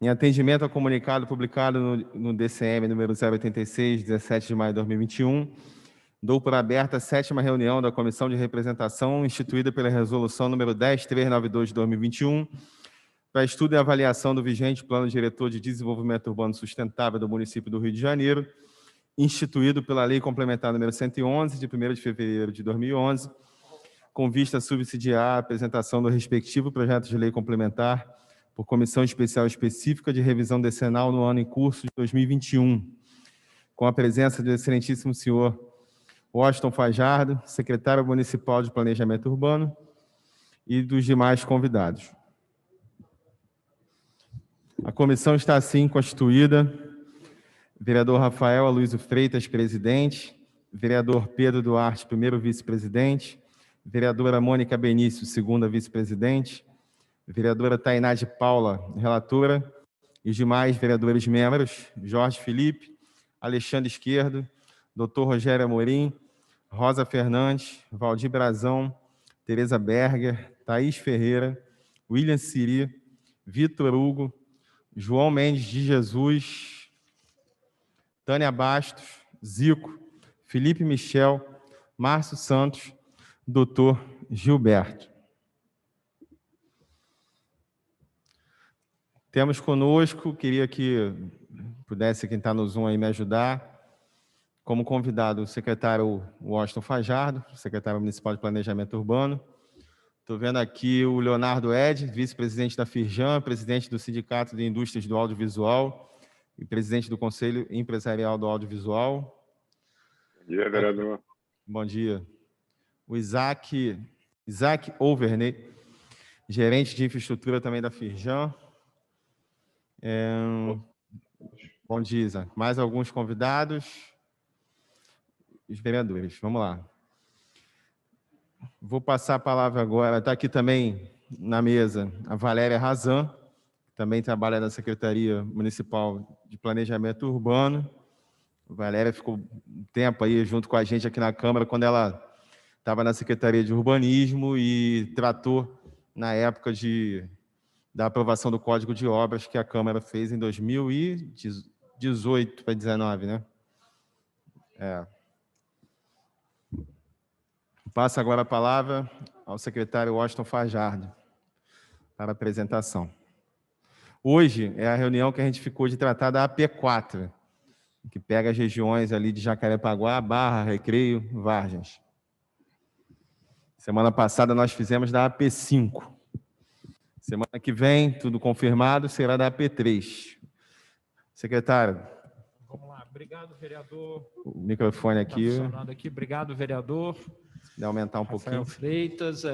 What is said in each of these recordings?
Em atendimento ao comunicado publicado no DCM número 086, 17 de maio de 2021, dou por aberta a 7ª reunião da Comissão de Representação, instituída pela Resolução número 10392 de 2021, para estudo e avaliação do vigente Plano Diretor de Desenvolvimento Urbano Sustentável do município do Rio de Janeiro, instituído pela Lei Complementar número 111, de 1º de fevereiro de 2011, com vista a subsidiar a apresentação do respectivo projeto de lei complementar por comissão especial específica de revisão decenal no ano em curso de 2021, com a presença do excelentíssimo senhor Washington Fajardo, secretário municipal de Planejamento Urbano, e dos demais convidados. A comissão está assim constituída: vereador Rafael Aloysio Freitas, presidente; vereador Pedro Duarte, primeiro vice-presidente; vereadora Mônica Benício, segunda vice-presidente; vereadora Tainá de Paula, relatora, e os demais vereadores membros: Jorge Felipe, Alexandre Esquerdo, Dr. Rogério Amorim, Rosa Fernandes, Valdir Brazão, Tereza Berger, Thaís Ferreira, William Siri, Vitor Hugo, João Mendes de Jesus, Tânia Bastos, Zico, Felipe Michel, Márcio Santos, Dr. Gilberto. Temos conosco, queria que pudesse quem está no Zoom aí me ajudar, como convidado o secretário Washington Fajardo, secretário municipal de Planejamento Urbano. Estou vendo aqui o Leonardo Ed, vice-presidente da Firjan, presidente do Sindicato de Indústrias do Audiovisual e presidente do Conselho Empresarial do Audiovisual. Bom dia, vereador. Bom dia. O Isaac Overney, gerente de infraestrutura também da Firjan. Bom dia, Isaac. Mais alguns convidados? Os vereadores, vamos lá. Vou passar a palavra agora, está aqui também na mesa a Valéria Razan, que também trabalha na Secretaria Municipal de Planejamento Urbano. A Valéria ficou um tempo aí junto com a gente aqui na Câmara, quando ela estava na Secretaria de Urbanismo e tratou, na época da aprovação do Código de Obras que a Câmara fez em 2018 para 2019, né? Passo agora a palavra ao secretário Washington Fajardo para a apresentação. Hoje é a reunião que a gente ficou de tratar da AP4, que pega as regiões ali de Jacarepaguá, Barra, Recreio, Vargens. Semana passada nós fizemos da AP5. Semana que vem, tudo confirmado, será da AP3. Secretário. Vamos lá. Obrigado, vereador. O microfone aqui. Tá funcionando aqui. Obrigado, vereador. De aumentar um Rafael pouquinho. Freitas.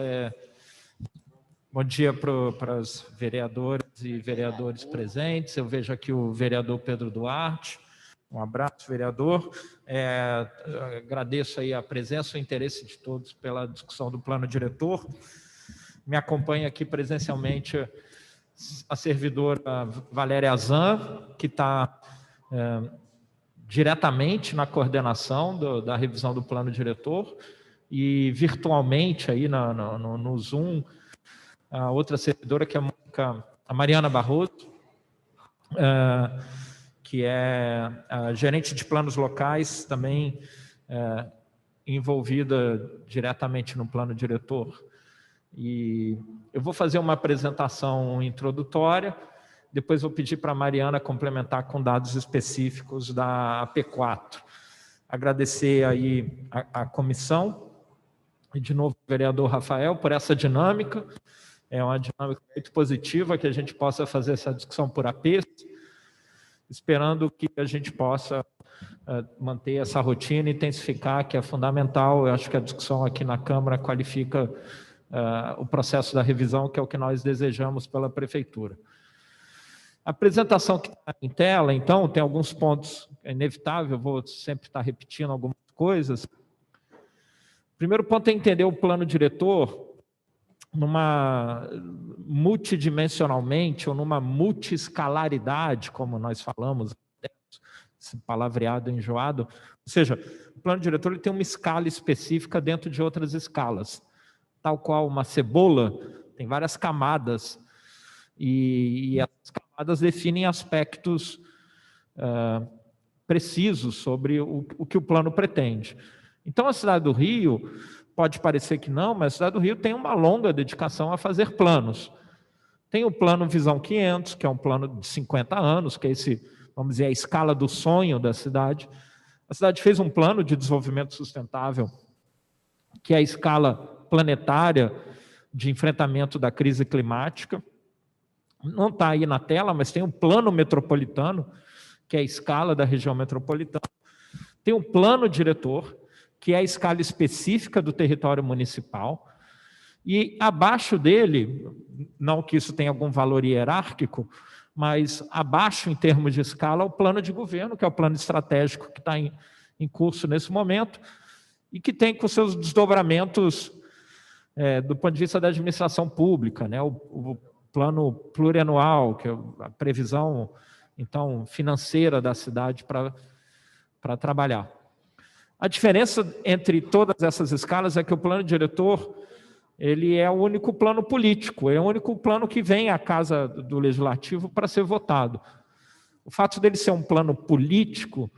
Bom dia para os vereadores e vereadores presentes. Eu vejo aqui o vereador Pedro Duarte. Um abraço, vereador. Agradeço aí a presença e o interesse de todos pela discussão do plano diretor. Me acompanha aqui presencialmente a servidora Valéria Azan, que está diretamente na coordenação da revisão do plano diretor, e virtualmente aí no Zoom, a outra servidora, que é a Mariana Barroso, que é a gerente de planos locais, também envolvida diretamente no plano diretor. E eu vou fazer uma apresentação introdutória, depois vou pedir para a Mariana complementar com dados específicos da AP4. Agradecer aí a comissão, e de novo o vereador Rafael, por essa dinâmica. É uma dinâmica muito positiva, que a gente possa fazer essa discussão por APs, esperando que a gente possa manter essa rotina e intensificar, que é fundamental. Eu acho que a discussão aqui na Câmara qualifica o processo da revisão, que é o que nós desejamos pela Prefeitura. A apresentação que está em tela, então, tem alguns pontos, é inevitável, eu vou sempre estar repetindo algumas coisas. O primeiro ponto é entender o plano diretor multidimensionalmente, ou numa multiescalaridade, como nós falamos, esse palavreado enjoado. Ou seja, o plano diretor ele tem uma escala específica dentro de outras escalas. Tal qual uma cebola, tem várias camadas E essas camadas definem aspectos precisos sobre o que o plano pretende. Então, a cidade do Rio, pode parecer que não, mas a cidade do Rio tem uma longa dedicação a fazer planos. Tem o plano Visão 500, que é um plano de 50 anos, que é esse, vamos dizer, a escala do sonho da cidade. A cidade fez um plano de desenvolvimento sustentável, que é a escala planetária de enfrentamento da crise climática. Não está aí na tela, mas tem um plano metropolitano, que é a escala da região metropolitana. Tem um plano diretor, que é a escala específica do território municipal. E abaixo dele, não que isso tenha algum valor hierárquico, mas abaixo em termos de escala, o plano de governo, que é o plano estratégico que está em curso nesse momento, e que tem com seus desdobramentos do ponto de vista da administração pública, né? O plano plurianual, que é a previsão então financeira da cidade para trabalhar. A diferença entre todas essas escalas é que o plano diretor ele é o único plano político, é o único plano que vem à Casa do Legislativo para ser votado. O fato dele ser um plano político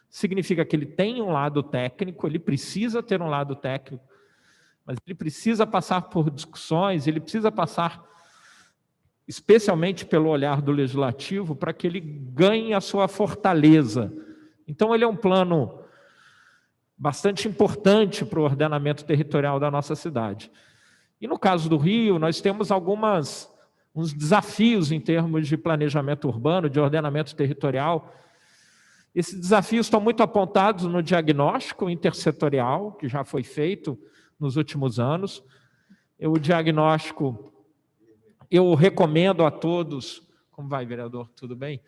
significa que ele tem um lado técnico, ele precisa ter um lado técnico, mas ele precisa passar por discussões, ele precisa passar especialmente pelo olhar do Legislativo para que ele ganhe a sua fortaleza. Então, ele é um plano bastante importante para o ordenamento territorial da nossa cidade. E no caso do Rio, nós temos uns desafios em termos de planejamento urbano, de ordenamento territorial. Esses desafios estão muito apontados no diagnóstico intersetorial, que já foi feito nos últimos anos. O diagnóstico, eu recomendo a todos... Como vai, vereador? Tudo bem?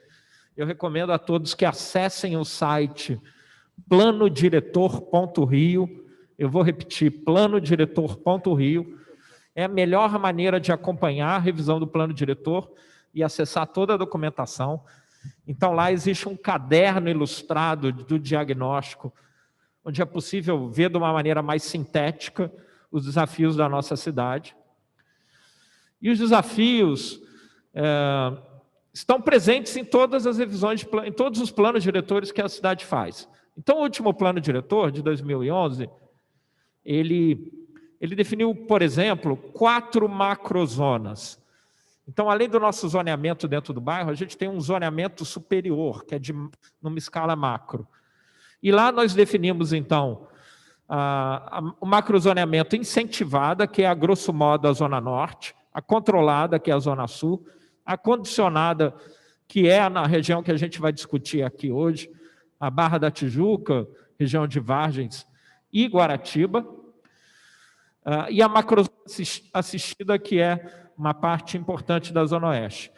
Eu recomendo a todos que acessem o site planodiretor.rio. Eu vou repetir, planodiretor.rio. É a melhor maneira de acompanhar a revisão do plano diretor e acessar toda a documentação. Então, lá existe um caderno ilustrado do diagnóstico, onde é possível ver de uma maneira mais sintética os desafios da nossa cidade. E os desafios estão presentes em todas as revisões, em todos os planos diretores que a cidade faz. Então, o último plano diretor, de 2011, ele definiu, por exemplo, 4 macrozonas. Então, além do nosso zoneamento dentro do bairro, a gente tem um zoneamento superior, que é numa escala macro. E lá nós definimos, então, o macrozoneamento incentivada, que é, a grosso modo, a Zona Norte, a controlada, que é a Zona Sul, a condicionada, que é na região que a gente vai discutir aqui hoje, a Barra da Tijuca, região de Vargens e Guaratiba, e a macrozona assistida, que é uma parte importante da Zona Oeste.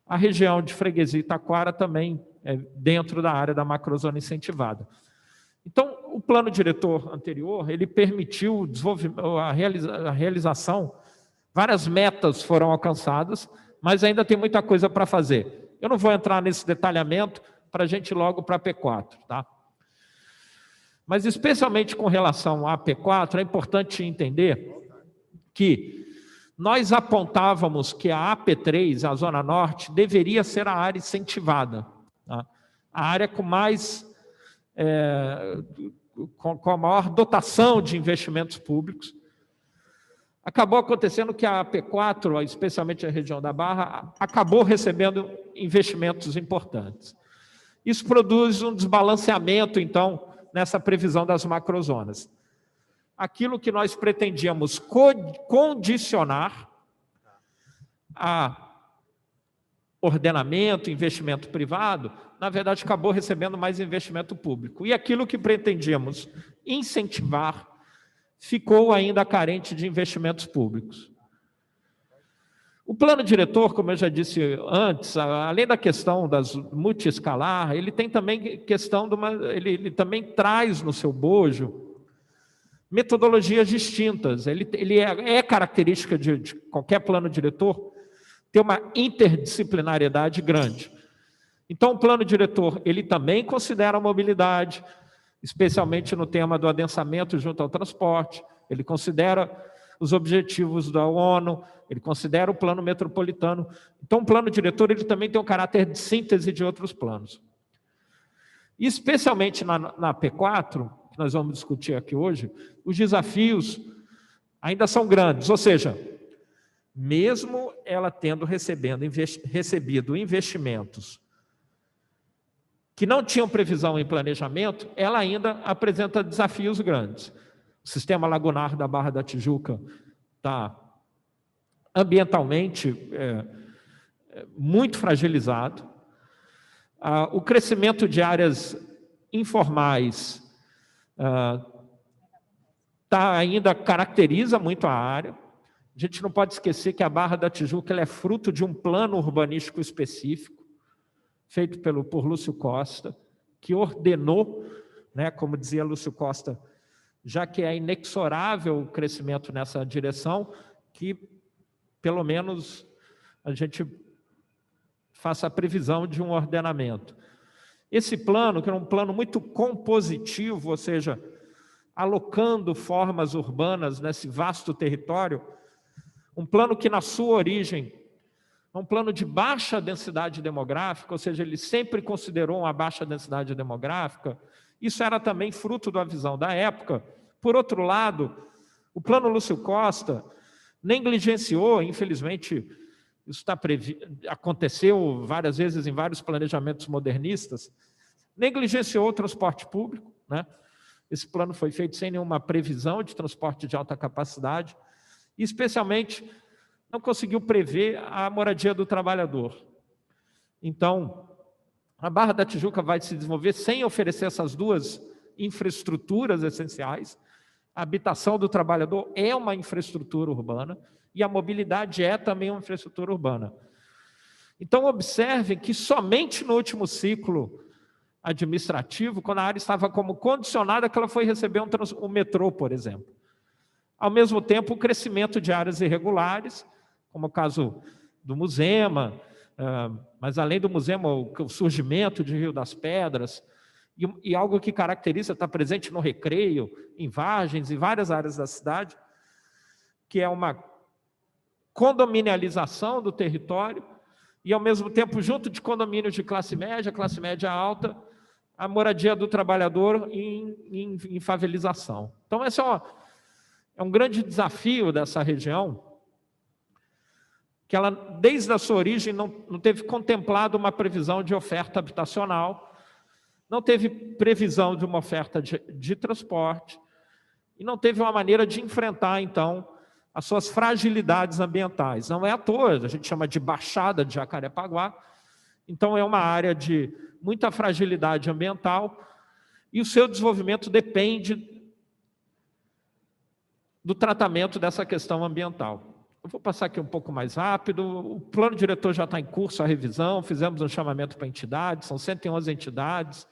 A região de Freguesia e Taquara também é dentro da área da macrozona incentivada. Então, o plano diretor anterior, ele permitiu a realização, várias metas foram alcançadas, mas ainda tem muita coisa para fazer. Eu não vou entrar nesse detalhamento para a gente ir logo para a P4, tá? Mas, especialmente com relação à P4, é importante entender que nós apontávamos que a AP3, a Zona Norte, deveria ser a área incentivada, tá? A área com com a maior dotação de investimentos públicos. Acabou acontecendo que a AP4, especialmente a região da Barra, acabou recebendo investimentos importantes. Isso produz um desbalanceamento, então, nessa previsão das macrozonas. Aquilo que nós pretendíamos condicionar a ordenamento, investimento privado, na verdade, acabou recebendo mais investimento público. E aquilo que pretendíamos incentivar ficou ainda carente de investimentos públicos. O plano diretor, como eu já disse antes, além da questão das multiescalar, ele tem também questão ele também traz no seu bojo metodologias distintas. Ele é característica de qualquer plano diretor ter uma interdisciplinariedade grande. Então, o plano diretor, ele também considera a mobilidade, especialmente no tema do adensamento junto ao transporte, ele considera os objetivos da ONU, ele considera o plano metropolitano. Então, o plano diretor ele também tem um caráter de síntese de outros planos. E, especialmente na P4, que nós vamos discutir aqui hoje, os desafios ainda são grandes, ou seja, mesmo ela tendo recebido investimentos que não tinham previsão em planejamento, ela ainda apresenta desafios grandes. O sistema lagunar da Barra da Tijuca está ambientalmente muito fragilizado. O crescimento de áreas informais ainda caracteriza muito a área. A gente não pode esquecer que a Barra da Tijuca ela é fruto de um plano urbanístico específico, feito por Lúcio Costa, que ordenou, né, como dizia Lúcio Costa, já que é inexorável o crescimento nessa direção, que pelo menos a gente faça a previsão de um ordenamento. Esse plano, que é um plano muito compositivo, ou seja, alocando formas urbanas nesse vasto território, um plano que na sua origem é um plano de baixa densidade demográfica, ou seja, ele sempre considerou uma baixa densidade demográfica. Isso era também fruto da visão da época. Por outro lado, o plano Lúcio Costa negligenciou, infelizmente, isso aconteceu várias vezes em vários planejamentos modernistas, negligenciou o transporte público, né? Esse plano foi feito sem nenhuma previsão de transporte de alta capacidade, e especialmente não conseguiu prever a moradia do trabalhador. Então, a Barra da Tijuca vai se desenvolver sem oferecer essas duas infraestruturas essenciais. A habitação do trabalhador é uma infraestrutura urbana e a mobilidade é também uma infraestrutura urbana. Então, observem que somente no último ciclo administrativo, quando a área estava como condicionada, que ela foi receber um metrô, por exemplo. Ao mesmo tempo, o crescimento de áreas irregulares, como o caso do Musema, mas além do Musema, o surgimento de Rio das Pedras, e algo que caracteriza, está presente no Recreio, em Vargens, em várias áreas da cidade, que é uma condominialização do território, e ao mesmo tempo, junto de condomínios de classe média alta, a moradia do trabalhador em favelização. Então, esse é um grande desafio dessa região, que ela, desde a sua origem, não teve contemplado uma previsão de oferta habitacional, não teve previsão de uma oferta de transporte, e não teve uma maneira de enfrentar, então, as suas fragilidades ambientais. Não é à toa, a gente chama de Baixada de Jacarepaguá, então é uma área de muita fragilidade ambiental, e o seu desenvolvimento depende do tratamento dessa questão ambiental. Eu vou passar aqui um pouco mais rápido. O plano diretor já está em curso, a revisão, fizemos um chamamento para entidades, são 111 entidades,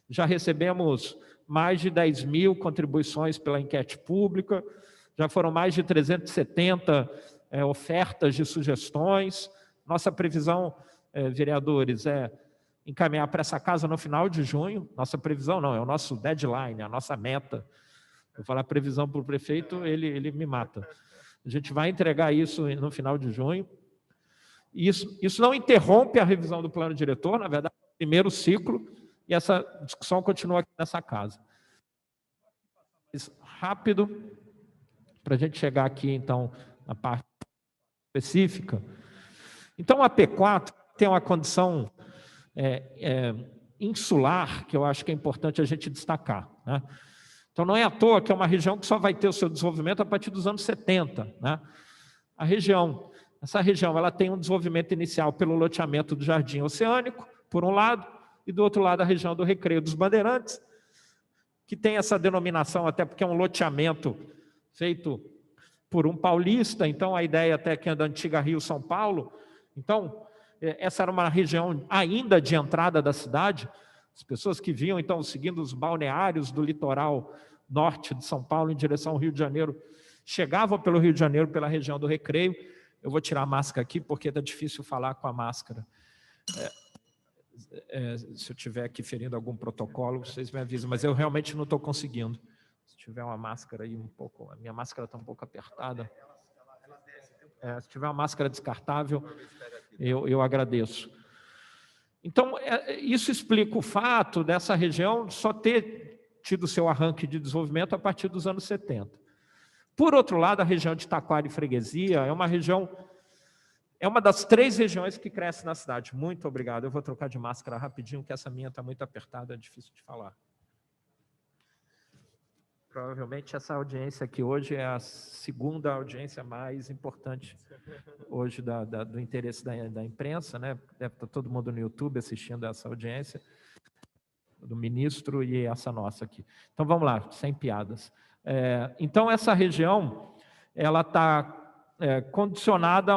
já recebemos mais de 10 mil contribuições pela enquete pública, já foram mais de 370 ofertas de sugestões. Nossa previsão, vereadores, é encaminhar para essa casa no final de junho. Nossa previsão não, é o nosso deadline, a nossa meta. Eu falar previsão para o prefeito, ele me mata. A gente vai entregar isso no final de junho. Isso não interrompe a revisão do plano diretor, na verdade, é o primeiro ciclo, e essa discussão continua aqui nessa casa. Rápido, para a gente chegar aqui, então, na parte específica. Então, a P4 tem uma condição insular, que eu acho que é importante a gente destacar, né? Então, não é à toa que é uma região que só vai ter o seu desenvolvimento a partir dos anos 70, né? Essa região ela tem um desenvolvimento inicial pelo loteamento do Jardim Oceânico, por um lado, e do outro lado a região do Recreio dos Bandeirantes, que tem essa denominação até porque é um loteamento feito por um paulista, então a ideia até que é da antiga Rio-São Paulo. Então, essa era uma região ainda de entrada da cidade, as pessoas que vinham, então, seguindo os balneários do litoral norte de São Paulo em direção ao Rio de Janeiro, chegavam pelo Rio de Janeiro, pela região do Recreio. Eu vou tirar a máscara aqui, porque está difícil falar com a máscara. Se eu estiver aqui ferindo algum protocolo, vocês me avisam, mas eu realmente não estou conseguindo. Se tiver uma máscara aí um pouco, a minha máscara está um pouco apertada. Se tiver uma máscara descartável, eu agradeço. Então, isso explica o fato dessa região só ter tido seu arranque de desenvolvimento a partir dos anos 70. Por outro lado, a região de Taquara e Freguesia é uma das 3 regiões que cresce na cidade. Muito obrigado. Eu vou trocar de máscara rapidinho, que essa minha está muito apertada, é difícil de falar. Provavelmente essa audiência aqui hoje é a segunda audiência mais importante hoje do interesse da imprensa, né? Deve estar todo mundo no YouTube assistindo essa audiência do ministro e essa nossa aqui. Então vamos lá, sem piadas. Então essa região ela está condicionada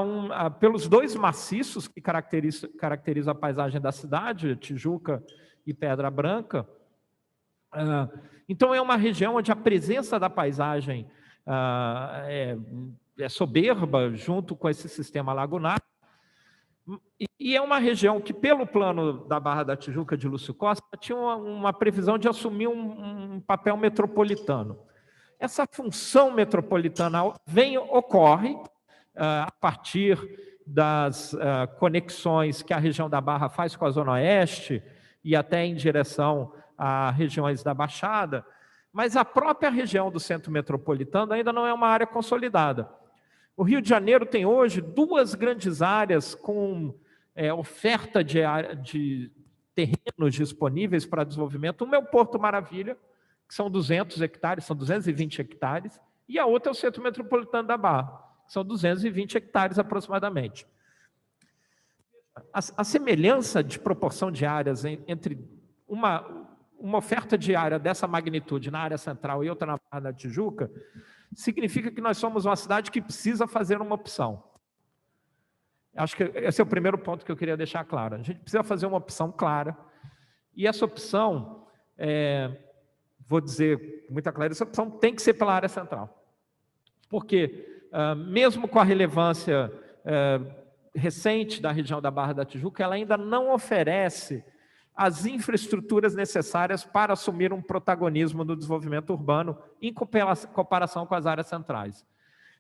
pelos 2 maciços que caracterizam a paisagem da cidade, Tijuca e Pedra Branca. Então, é uma região onde a presença da paisagem é soberba, junto com esse sistema lagunar, e é uma região que, pelo plano da Barra da Tijuca de Lúcio Costa, tinha uma previsão de assumir um papel metropolitano. Essa função metropolitana ocorre a partir das conexões que a região da Barra faz com a Zona Oeste e até em direção a regiões da Baixada, mas a própria região do centro metropolitano ainda não é uma área consolidada. O Rio de Janeiro tem hoje 2 grandes áreas com oferta de terrenos disponíveis para desenvolvimento. Uma é o Porto Maravilha, que são 200 hectares, são 220 hectares, e a outra é o centro metropolitano da Barra, que são 220 hectares aproximadamente. A semelhança de proporção de áreas entre uma oferta de área dessa magnitude na área central e outra na Barra da Tijuca, significa que nós somos uma cidade que precisa fazer uma opção. Acho que esse é o primeiro ponto que eu queria deixar claro. A gente precisa fazer uma opção clara, e essa opção, vou dizer com muita clareza, essa opção tem que ser pela área central. Porque, mesmo com a relevância recente da região da Barra da Tijuca, ela ainda não oferece as infraestruturas necessárias para assumir um protagonismo no desenvolvimento urbano em comparação com as áreas centrais.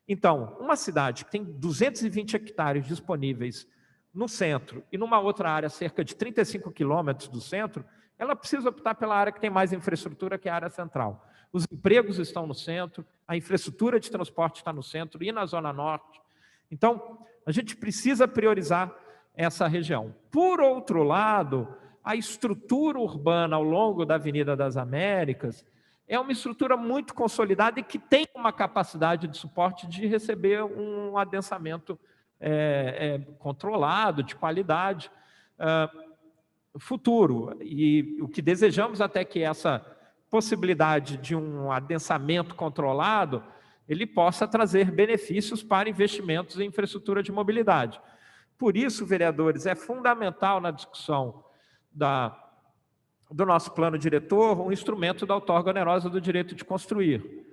Então, uma cidade que tem 220 hectares disponíveis no centro e numa outra área cerca de 35 quilômetros do centro, ela precisa optar pela área que tem mais infraestrutura, que é a área central. Os empregos estão no centro, a infraestrutura de transporte está no centro e na Zona Norte. Então, a gente precisa priorizar essa região. Por outro lado, a estrutura urbana ao longo da Avenida das Américas é uma estrutura muito consolidada e que tem uma capacidade de suporte de receber um adensamento controlado, de qualidade, futuro. E o que desejamos até que essa possibilidade de um adensamento controlado, ele possa trazer benefícios para investimentos em infraestrutura de mobilidade. Por isso, vereadores, é fundamental na discussão do nosso plano diretor um instrumento da outorga onerosa do direito de construir,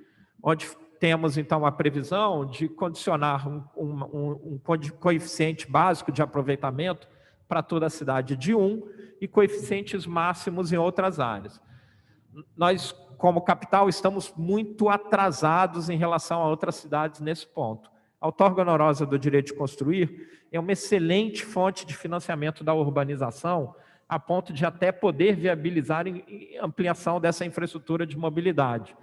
onde temos, então, a previsão de condicionar um coeficiente básico de aproveitamento para toda a cidade de 1 e coeficientes máximos em outras áreas. Nós, como capital, estamos muito atrasados em relação a outras cidades nesse ponto. A outorga onerosa do direito de construir é uma excelente fonte de financiamento da urbanização, a ponto de até poder viabilizar a ampliação dessa infraestrutura de mobilidade.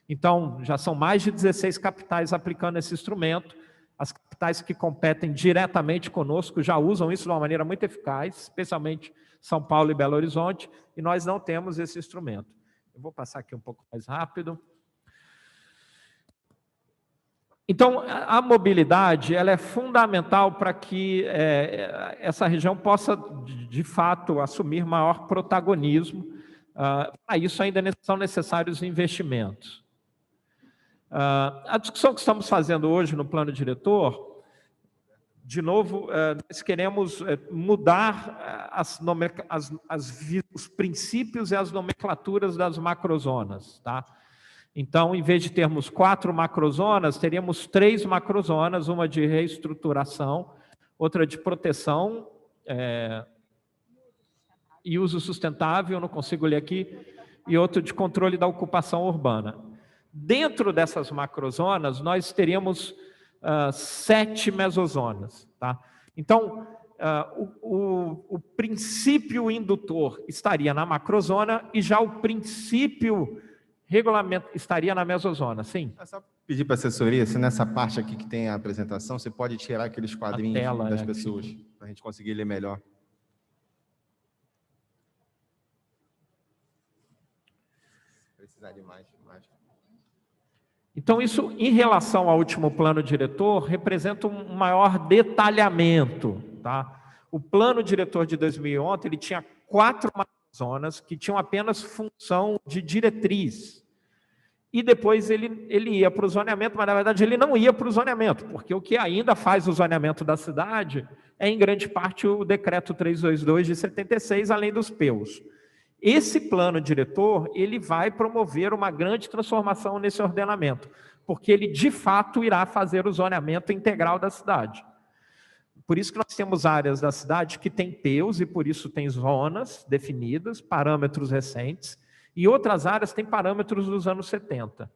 Então, já são mais de 16 capitais aplicando esse instrumento. As capitais que competem diretamente conosco já usam isso de uma maneira muito eficaz, especialmente São Paulo e Belo Horizonte, e nós não temos esse instrumento. Eu vou passar aqui um pouco mais rápido. Então, a mobilidade ela é fundamental para que essa região possa, de fato, assumir maior protagonismo. Para isso, ainda são necessários investimentos. A discussão que estamos fazendo hoje no plano diretor, de novo, nós queremos mudar os princípios e as nomenclaturas das macrozonas, tá? Então, em vez de termos 4 macrozonas, teríamos 3 macrozonas, uma de reestruturação, outra de proteção e uso sustentável, não consigo ler aqui, e outra de controle da ocupação urbana. Dentro dessas macrozonas, nós teríamos 7 mesozonas. Tá? Então, o princípio indutor estaria na macrozona e já o princípio regulamento estaria na mesozona, sim. É só pedir para a assessoria, se nessa parte aqui que tem a apresentação, você pode tirar aqueles quadrinhos tela, das pessoas, para a gente conseguir ler melhor. Precisar de mais. Então, isso, em relação ao último plano diretor, representa um maior detalhamento. Tá? O plano diretor de 2011, ele tinha 4 zonas que tinham apenas função de diretriz. E depois ele ia para o zoneamento, mas na verdade ele não ia para o zoneamento, porque o que ainda faz o zoneamento da cidade é, em grande parte, o decreto 322 de 76, além dos PEUs. Esse plano diretor, ele vai promover uma grande transformação nesse ordenamento, porque ele, de fato, irá fazer o zoneamento integral da cidade. Por isso que nós temos áreas da cidade que têm PEUs, e por isso tem zonas definidas, parâmetros recentes, e outras áreas têm parâmetros dos anos 70.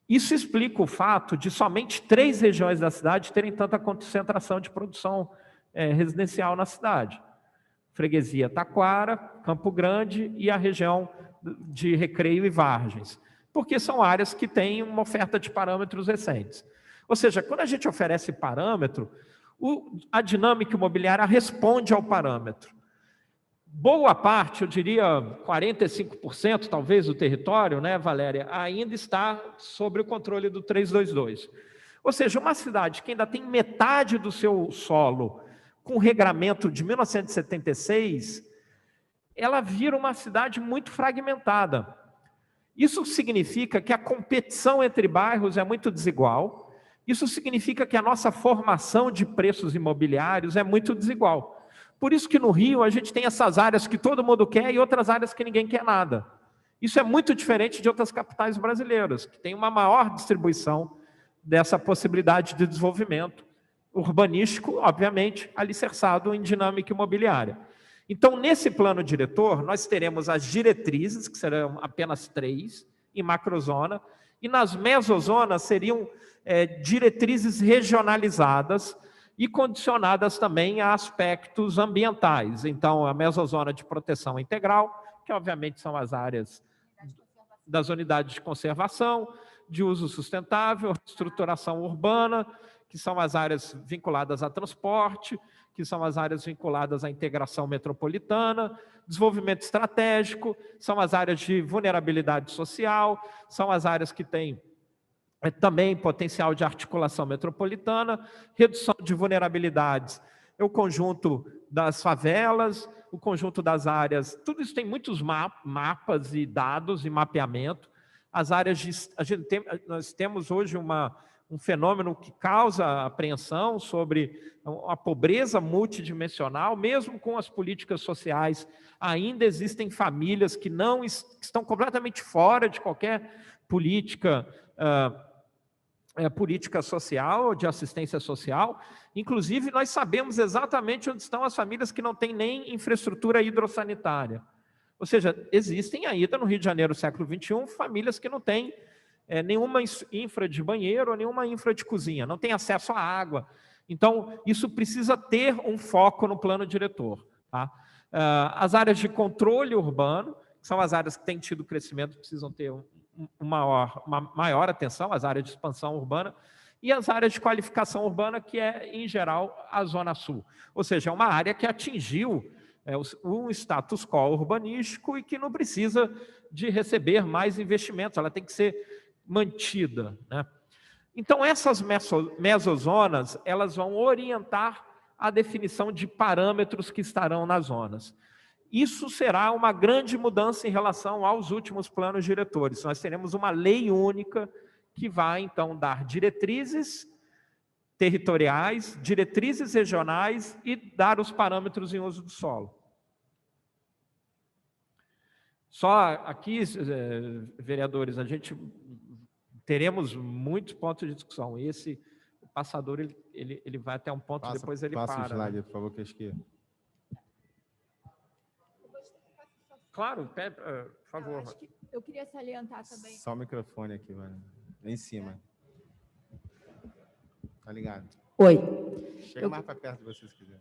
Isso explica o fato de somente 3 regiões da cidade terem tanta concentração de produção residencial na cidade. Freguesia Taquara, Campo Grande e a região de Recreio e Vargens, porque são áreas que têm uma oferta de parâmetros recentes. Ou seja, quando a gente oferece parâmetro, a dinâmica imobiliária responde ao parâmetro. Boa parte, eu diria 45% talvez do território, né, Valéria, ainda está sob o controle do 322. Ou seja, uma cidade que ainda tem metade do seu solo com o regramento de 1976, ela vira uma cidade muito fragmentada. Isso significa que a competição entre bairros é muito desigual, isso significa que a nossa formação de preços imobiliários é muito desigual. Por isso que no Rio a gente tem essas áreas que todo mundo quer e outras áreas que ninguém quer nada. Isso é muito diferente de outras capitais brasileiras, que tem uma maior distribuição dessa possibilidade de desenvolvimento urbanístico, obviamente, alicerçado em dinâmica imobiliária. Então, nesse plano diretor, nós teremos as diretrizes, que serão apenas 3, em macrozona, e nas mesozonas seriam diretrizes regionalizadas e condicionadas também a aspectos ambientais. Então, a mesozona de proteção integral, que obviamente são as áreas das unidades de conservação, de uso sustentável, estruturação urbana, que são as áreas vinculadas a transporte, que são as áreas vinculadas à integração metropolitana, desenvolvimento estratégico, são as áreas de vulnerabilidade social, são as áreas que têm também potencial de articulação metropolitana, redução de vulnerabilidades, é o conjunto das favelas, o conjunto das áreas, tudo isso tem muitos mapas e dados e mapeamento. As áreas nós temos hoje um fenômeno que causa apreensão sobre a pobreza multidimensional, mesmo com as políticas sociais, ainda existem famílias que estão completamente fora de qualquer política social ou de assistência social. Inclusive, nós sabemos exatamente onde estão as famílias que não têm nem infraestrutura hidrossanitária. Ou seja, existem ainda no Rio de Janeiro, século XXI, famílias que não têm nenhuma infra de banheiro ou nenhuma infra de cozinha, não tem acesso à água. Então, isso precisa ter um foco no plano diretor. Tá? As áreas de controle urbano, que são as áreas que têm tido crescimento, precisam ter uma maior atenção, as áreas de expansão urbana, e as áreas de qualificação urbana, que é, em geral, a Zona Sul. Ou seja, é uma área que atingiu um status quo urbanístico e que não precisa de receber mais investimentos, ela tem que ser mantida. Né? Então, essas mesozonas, elas vão orientar a definição de parâmetros que estarão nas zonas. Isso será uma grande mudança em relação aos últimos planos diretores. Nós teremos uma lei única que vai, então, dar diretrizes territoriais, diretrizes regionais e dar os parâmetros em uso do solo. Só aqui, vereadores, a gente teremos muitos pontos de discussão. O passador, ele vai até um ponto, depois ele para. Passa o slide, por favor, que eu esqueço. Claro, por favor. Eu queria salientar também. Só o microfone aqui, mano. Em cima. Tá ligado? Oi. Chega mais para perto de vocês, se quiser.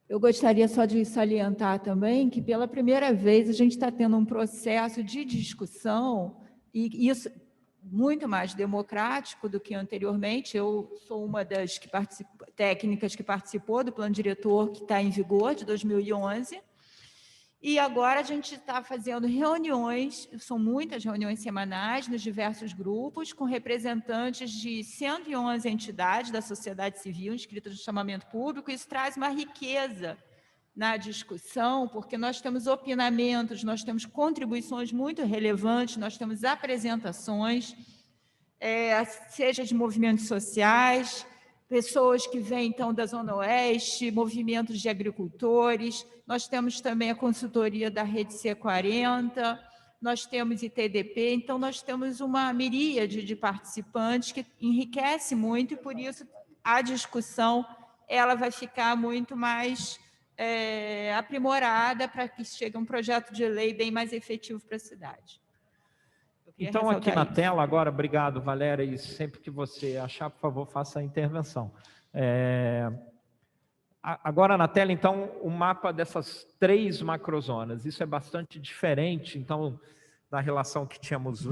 Eu gostaria só de salientar também que, pela primeira vez, a gente está tendo um processo de discussão, e isso muito mais democrático do que anteriormente. Eu sou uma das técnicas que participou do plano diretor que está em vigor, de 2011, e agora a gente está fazendo reuniões, são muitas reuniões semanais nos diversos grupos, com representantes de 111 entidades da sociedade civil inscritas no chamamento público. Isso traz uma riqueza na discussão, porque nós temos opinamentos, nós temos contribuições muito relevantes, nós temos apresentações, seja de movimentos sociais, pessoas que vêm, então, da Zona Oeste, movimentos de agricultores, nós temos também a consultoria da Rede C40, nós temos ITDP, então nós temos uma miríade de participantes que enriquece muito, e por isso a discussão ela vai ficar muito mais aprimorada para que chegue um projeto de lei bem mais efetivo para a cidade. Então, aqui na tela agora, obrigado, Valéria, e sempre que você achar, por favor, faça a intervenção. Agora na tela, então, o mapa dessas 3 macrozonas. Isso é bastante diferente, então, da relação que tínhamos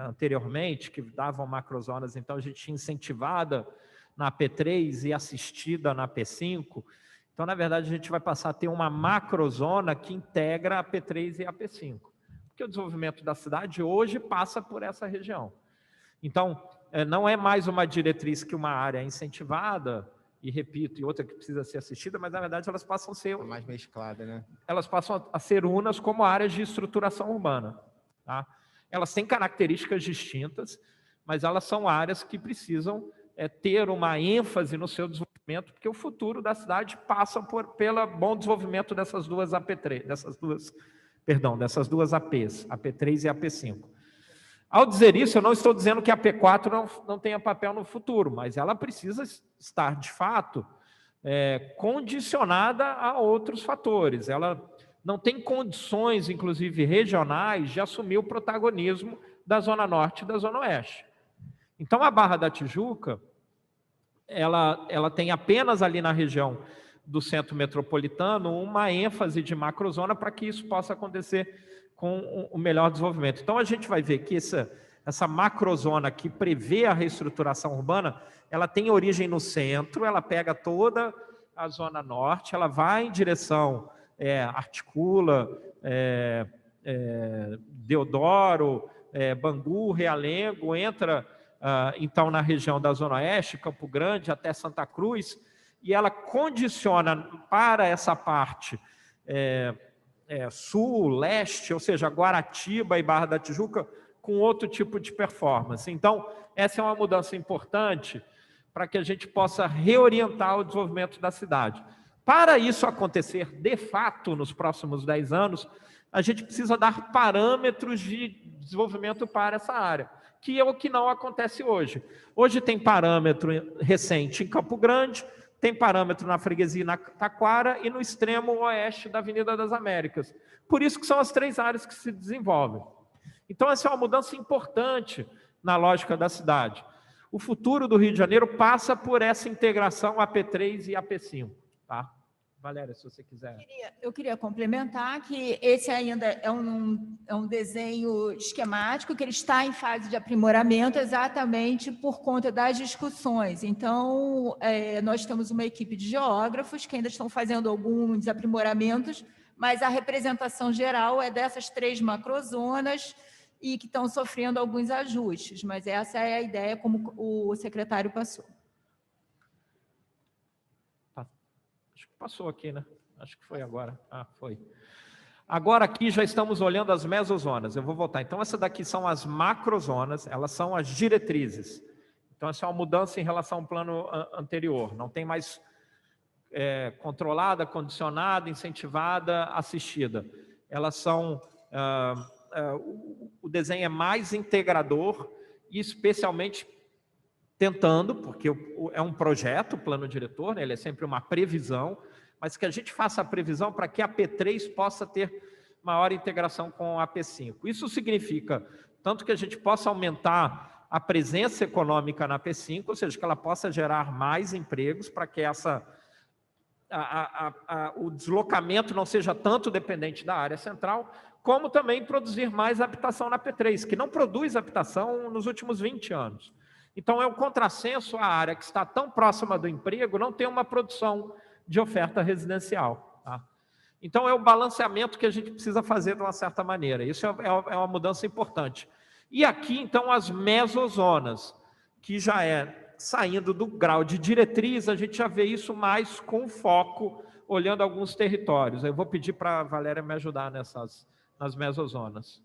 anteriormente, que davam macrozonas. Então, a gente tinha incentivada na P3 e assistida na P5. Então, na verdade, a gente vai passar a ter uma macrozona que integra a P3 e a P5. Porque o desenvolvimento da cidade hoje passa por essa região. Então, não é mais uma diretriz que uma área incentivada, e repito, e outra que precisa ser assistida, mas na verdade elas passam a ser... É mais mesclada, né? Elas passam a ser unas como áreas de estruturação urbana. Tá? Elas têm características distintas, mas elas são áreas que precisam ter uma ênfase no seu desenvolvimento, porque o futuro da cidade passa pelo bom desenvolvimento dessas duas AP3, dessas duas APs, a P3 e a P5. Ao dizer isso, eu não estou dizendo que a P4 não tenha papel no futuro, mas ela precisa estar, de fato, condicionada a outros fatores. Ela não tem condições, inclusive regionais, de assumir o protagonismo da Zona Norte e da Zona Oeste. Então, a Barra da Tijuca, ela tem apenas ali na região do centro metropolitano uma ênfase de macrozona para que isso possa acontecer com o melhor desenvolvimento. Então, a gente vai ver que essa macrozona que prevê a reestruturação urbana, ela tem origem no centro, ela pega toda a Zona Norte, ela vai em direção, articula, Deodoro, Bangu, Realengo, entra, então, na região da Zona Oeste, Campo Grande, até Santa Cruz, e ela condiciona para essa parte sul, leste, ou seja, Guaratiba e Barra da Tijuca, com outro tipo de performance. Então, essa é uma mudança importante para que a gente possa reorientar o desenvolvimento da cidade. Para isso acontecer, de fato, nos próximos 10 anos, a gente precisa dar parâmetros de desenvolvimento para essa área, que é o que não acontece hoje. Hoje tem parâmetro recente em Campo Grande, tem parâmetro na freguesia na Taquara e no extremo oeste da Avenida das Américas. Por isso que são as 3 áreas que se desenvolvem. Então, essa é uma mudança importante na lógica da cidade. O futuro do Rio de Janeiro passa por essa integração AP3 e AP5. Tá? Valéria, se você quiser. Eu queria complementar que esse ainda é um desenho esquemático, que ele está em fase de aprimoramento exatamente por conta das discussões. Então, nós temos uma equipe de geógrafos que ainda estão fazendo alguns aprimoramentos, mas a representação geral é dessas 3 macrozonas e que estão sofrendo alguns ajustes, mas essa é a ideia como o secretário passou. Acho que passou aqui, né? Acho que foi agora. Foi. Agora aqui já estamos olhando as mesozonas. Eu vou voltar. Então, essa daqui são as macrozonas, elas são as diretrizes. Então, essa é uma mudança em relação ao plano anterior. Não tem mais controlada, condicionada, incentivada, assistida. Elas são... o desenho é mais integrador, e especialmente tentando, porque é um projeto, o plano diretor, né, ele é sempre uma previsão, mas que a gente faça a previsão para que a P3 possa ter maior integração com a P5. Isso significa tanto que a gente possa aumentar a presença econômica na P5, ou seja, que ela possa gerar mais empregos para que o deslocamento não seja tanto dependente da área central, como também produzir mais habitação na P3, que não produz habitação nos últimos 20 anos. Então, é um contrassenso a área que está tão próxima do emprego não ter uma produção de oferta residencial. Tá? Então, é o balanceamento que a gente precisa fazer de uma certa maneira. Isso é uma mudança importante. E aqui, então, as mesozonas, que já é saindo do grau de diretriz, a gente já vê isso mais com foco, olhando alguns territórios. Eu vou pedir para a Valéria me ajudar nas mesozonas.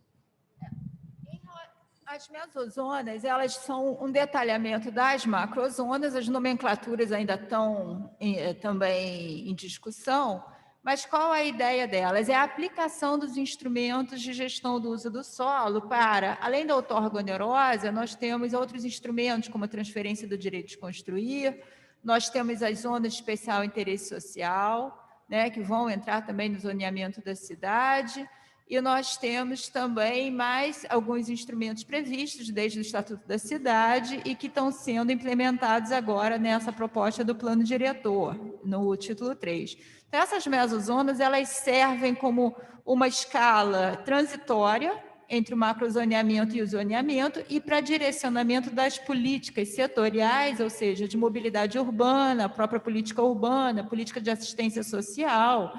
As mesozonas, elas são um detalhamento das macrozonas, as nomenclaturas ainda estão também em discussão, mas qual a ideia delas? É a aplicação dos instrumentos de gestão do uso do solo para, além da outorga onerosa, nós temos outros instrumentos, como a transferência do direito de construir, nós temos as zonas de especial interesse social, né, que vão entrar também no zoneamento da cidade, e nós temos também mais alguns instrumentos previstos desde o Estatuto da Cidade e que estão sendo implementados agora nessa proposta do Plano Diretor, no título 3. Então, essas mesozonas, elas servem como uma escala transitória entre o macrozoneamento e o zoneamento e para direcionamento das políticas setoriais, ou seja, de mobilidade urbana, a própria política urbana, política de assistência social,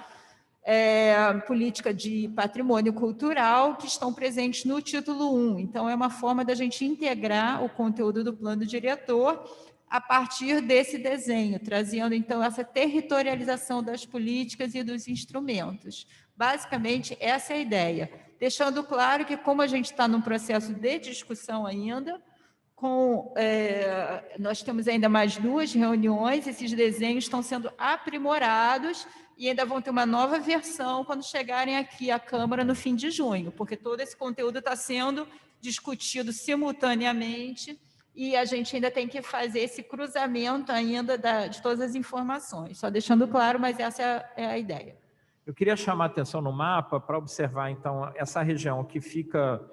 política de patrimônio cultural, que estão presentes no título 1. Então, é uma forma da gente integrar o conteúdo do plano diretor a partir desse desenho, trazendo, então, essa territorialização das políticas e dos instrumentos. Basicamente, essa é a ideia. Deixando claro que, como a gente está num processo de discussão ainda, nós temos ainda mais 2 reuniões, esses desenhos estão sendo aprimorados e ainda vão ter uma nova versão quando chegarem aqui à Câmara no fim de junho, porque todo esse conteúdo está sendo discutido simultaneamente e a gente ainda tem que fazer esse cruzamento ainda de todas as informações. Só deixando claro, mas essa é a ideia. Eu queria chamar a atenção no mapa para observar, então, essa região que fica,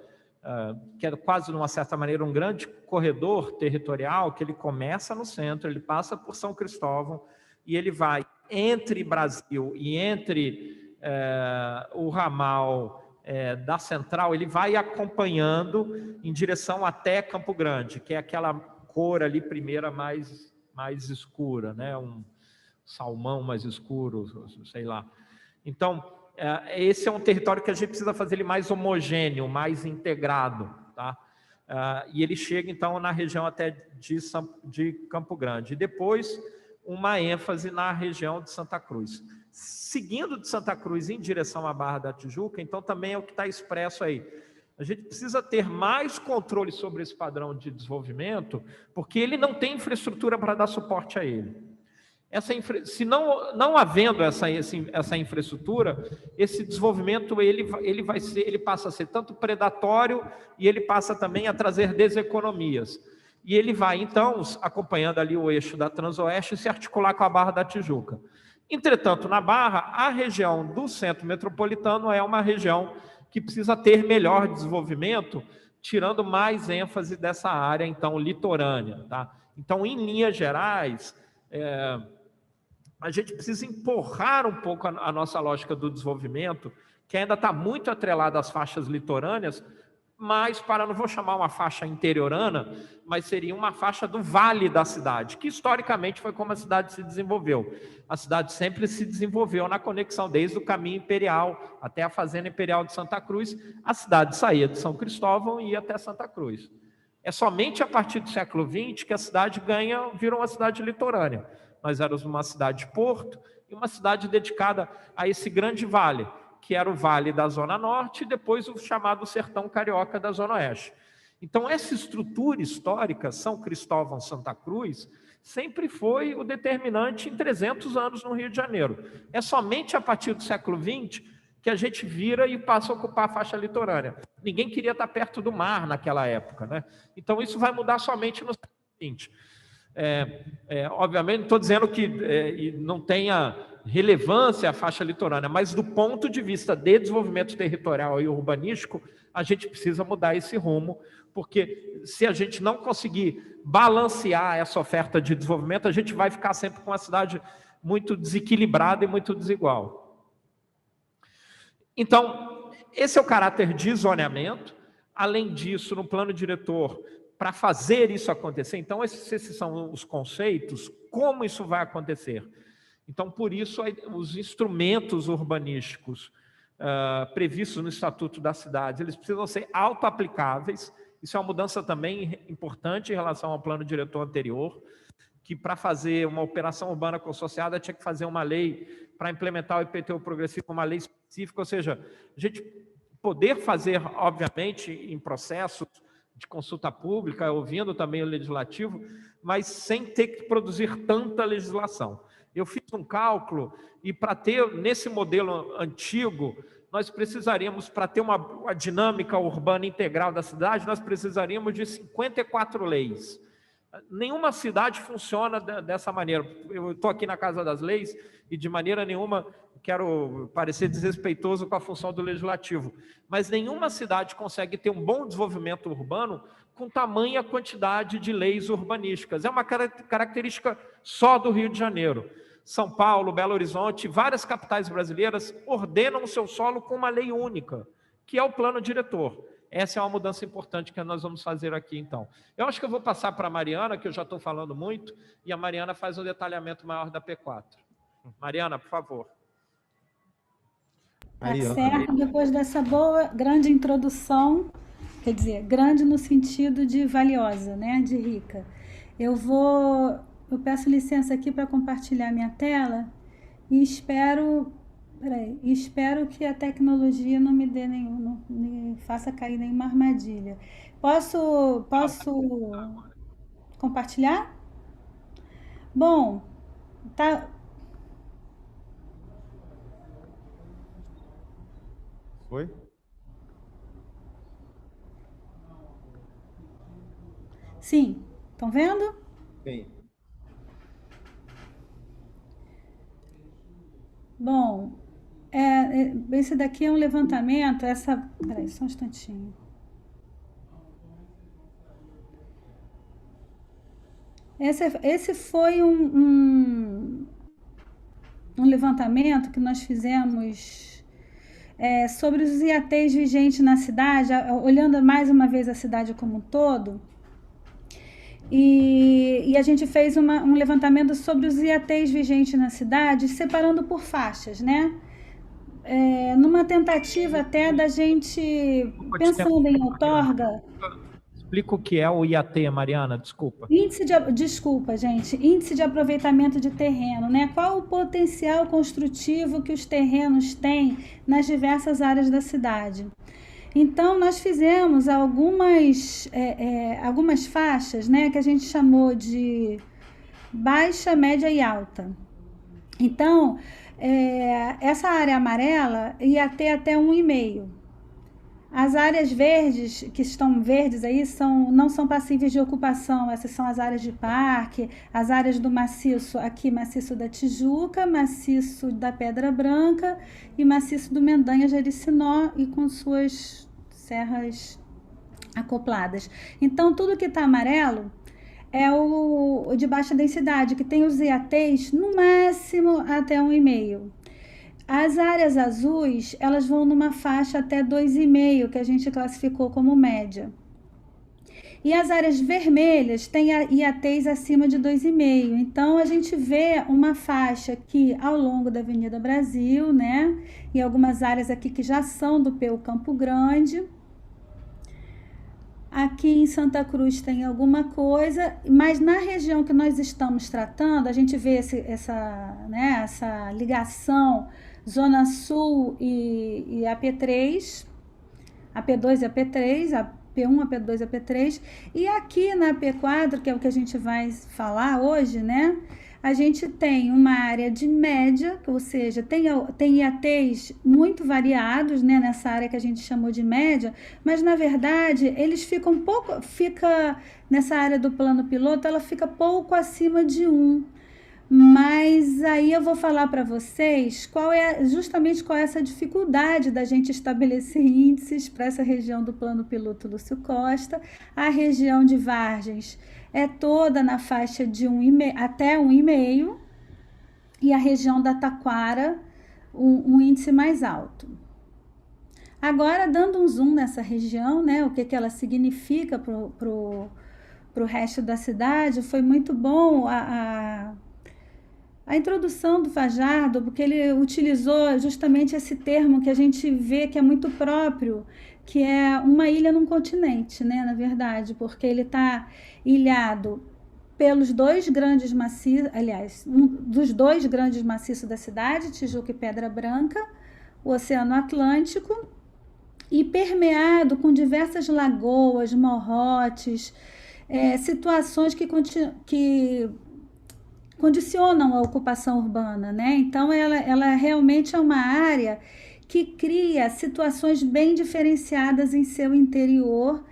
que é quase, de uma certa maneira, um grande corredor territorial, que ele começa no centro, ele passa por São Cristóvão e ele vai entre Brasil e entre o ramal da Central, ele vai acompanhando em direção até Campo Grande, que é aquela cor ali, primeira, mais escura, né? Um salmão mais escuro, sei lá. Então, esse é um território que a gente precisa fazer ele mais homogêneo, mais integrado, tá? E ele chega, então, na região até de Campo Grande. E depois, uma ênfase na região de Santa Cruz. Seguindo de Santa Cruz em direção à Barra da Tijuca, então, também é o que está expresso aí. A gente precisa ter mais controle sobre esse padrão de desenvolvimento, porque ele não tem infraestrutura para dar suporte a ele. Se não havendo essa infraestrutura, esse desenvolvimento ele passa a ser tanto predatório e ele passa também a trazer deseconomias. E ele vai, então, acompanhando ali o eixo da Transoeste, se articular com a Barra da Tijuca. Entretanto, na Barra, a região do centro metropolitano é uma região que precisa ter melhor desenvolvimento, tirando mais ênfase dessa área, então, litorânea. Tá? Então, em linhas gerais, a gente precisa empurrar um pouco a nossa lógica do desenvolvimento, que ainda está muito atrelada às faixas litorâneas, mas não vou chamar uma faixa interiorana, mas seria uma faixa do vale da cidade, que historicamente foi como a cidade se desenvolveu. A cidade sempre se desenvolveu na conexão, desde o caminho imperial até a fazenda imperial de Santa Cruz, a cidade saía de São Cristóvão e ia até Santa Cruz. É somente a partir do século XX que a cidade virou uma cidade litorânea. Nós éramos uma cidade-porto e uma cidade dedicada a esse grande vale, que era o vale da Zona Norte e depois o chamado Sertão Carioca da Zona Oeste. Então, essa estrutura histórica, São Cristóvão, Santa Cruz, sempre foi o determinante em 300 anos no Rio de Janeiro. É somente a partir do século XX que a gente vira e passa a ocupar a faixa litorânea. Ninguém queria estar perto do mar naquela época, né? Então, isso vai mudar somente no século XX. Obviamente, não estou dizendo que não tenha relevância à faixa litorânea, mas do ponto de vista de desenvolvimento territorial e urbanístico, a gente precisa mudar esse rumo, porque se a gente não conseguir balancear essa oferta de desenvolvimento, a gente vai ficar sempre com uma cidade muito desequilibrada e muito desigual. Então, esse é o caráter de zoneamento. Além disso, no plano diretor, para fazer isso acontecer, então esses são os conceitos, como isso vai acontecer. Então, por isso, os instrumentos urbanísticos previstos no Estatuto das Cidades, eles precisam ser auto-aplicáveis. Isso é uma mudança também importante em relação ao plano diretor anterior, que para fazer uma operação urbana consorciada tinha que fazer uma lei para implementar o IPTU progressivo, uma lei específica, ou seja, a gente poder fazer, obviamente, em processos de consulta pública, ouvindo também o legislativo, mas sem ter que produzir tanta legislação. Eu fiz um cálculo e para ter, nesse modelo antigo, nós precisaríamos, para ter uma dinâmica urbana integral da cidade, nós precisaríamos de 54 leis. Nenhuma cidade funciona dessa maneira. Eu estou aqui na Casa das Leis e de maneira nenhuma quero parecer desrespeitoso com a função do legislativo, mas nenhuma cidade consegue ter um bom desenvolvimento urbano com tamanha quantidade de leis urbanísticas. É uma característica só do Rio de Janeiro. São Paulo, Belo Horizonte, várias capitais brasileiras ordenam o seu solo com uma lei única, que é o plano diretor. Essa é uma mudança importante que nós vamos fazer aqui, então. Eu acho que eu vou passar para a Mariana, que eu já estou falando muito, e a Mariana faz um detalhamento maior da P4. Mariana, por favor. Tá certo, depois dessa boa, grande introdução, quer dizer, grande no sentido de valiosa, né, de rica. Eu peço licença aqui para compartilhar minha tela e espero que a tecnologia não me dê não me faça cair nenhuma armadilha. Posso compartilhar? Bom, tá. Foi? Sim, estão vendo? Sim. Bom, esse daqui é um levantamento, peraí, só um instantinho. Esse foi um levantamento que nós fizemos sobre os IATs vigentes na cidade, olhando mais uma vez a cidade como um todo. E a gente fez um levantamento sobre os IATs vigentes na cidade, separando por faixas, né? Numa tentativa até da gente, pensando em outorga... Explica o que é o IAT, Mariana, desculpa. Desculpa, gente. Índice de aproveitamento de terreno, né? Qual o potencial construtivo que os terrenos têm nas diversas áreas da cidade? Então, nós fizemos algumas faixas, né, que a gente chamou de baixa, média e alta. Então, essa área amarela ia ter até 1,5. As áreas verdes, que estão verdes aí, não são passíveis de ocupação. Essas são as áreas de parque, as áreas do maciço, aqui maciço da Tijuca, maciço da Pedra Branca e maciço do Mendanha-Jericinó e com suas serras acopladas. Então, tudo que está amarelo é o de baixa densidade, que tem os IATs no máximo até 1,5. As áreas azuis, elas vão numa faixa até 2,5, que a gente classificou como média. E as áreas vermelhas têm IATs acima de 2,5. Então, a gente vê uma faixa aqui ao longo da Avenida Brasil, né? E algumas áreas aqui que já são do PU Campo Grande. Aqui em Santa Cruz tem alguma coisa, mas na região que nós estamos tratando, a gente vê essa ligação Zona Sul e AP3, AP2 e AP3, AP1, AP2 e AP3, e aqui na AP4, que é o que a gente vai falar hoje, né? A gente tem uma área de média, ou seja, tem IATs muito variados, né, nessa área que a gente chamou de média, mas na verdade eles fica nessa área do plano piloto, ela fica pouco acima de 1. Mas aí eu vou falar para vocês justamente qual é essa dificuldade da gente estabelecer índices para essa região do Plano Piloto Lúcio Costa. A região de Vargens é toda na faixa de até 1,5, e a região da Taquara um índice mais alto. Agora, dando um zoom nessa região, né, o que ela significa para o resto da cidade, foi muito bom a introdução do Fajardo, porque ele utilizou justamente esse termo que a gente vê que é muito próprio, que é uma ilha num continente, né, na verdade, porque ele está ilhado pelos dois grandes maciços, aliás, dos dois grandes maciços da cidade, Tijuca e Pedra Branca, o Oceano Atlântico, e permeado com diversas lagoas, morrotes, situações que condicionam a ocupação urbana, né? Então, ela realmente é uma área que cria situações bem diferenciadas em seu interior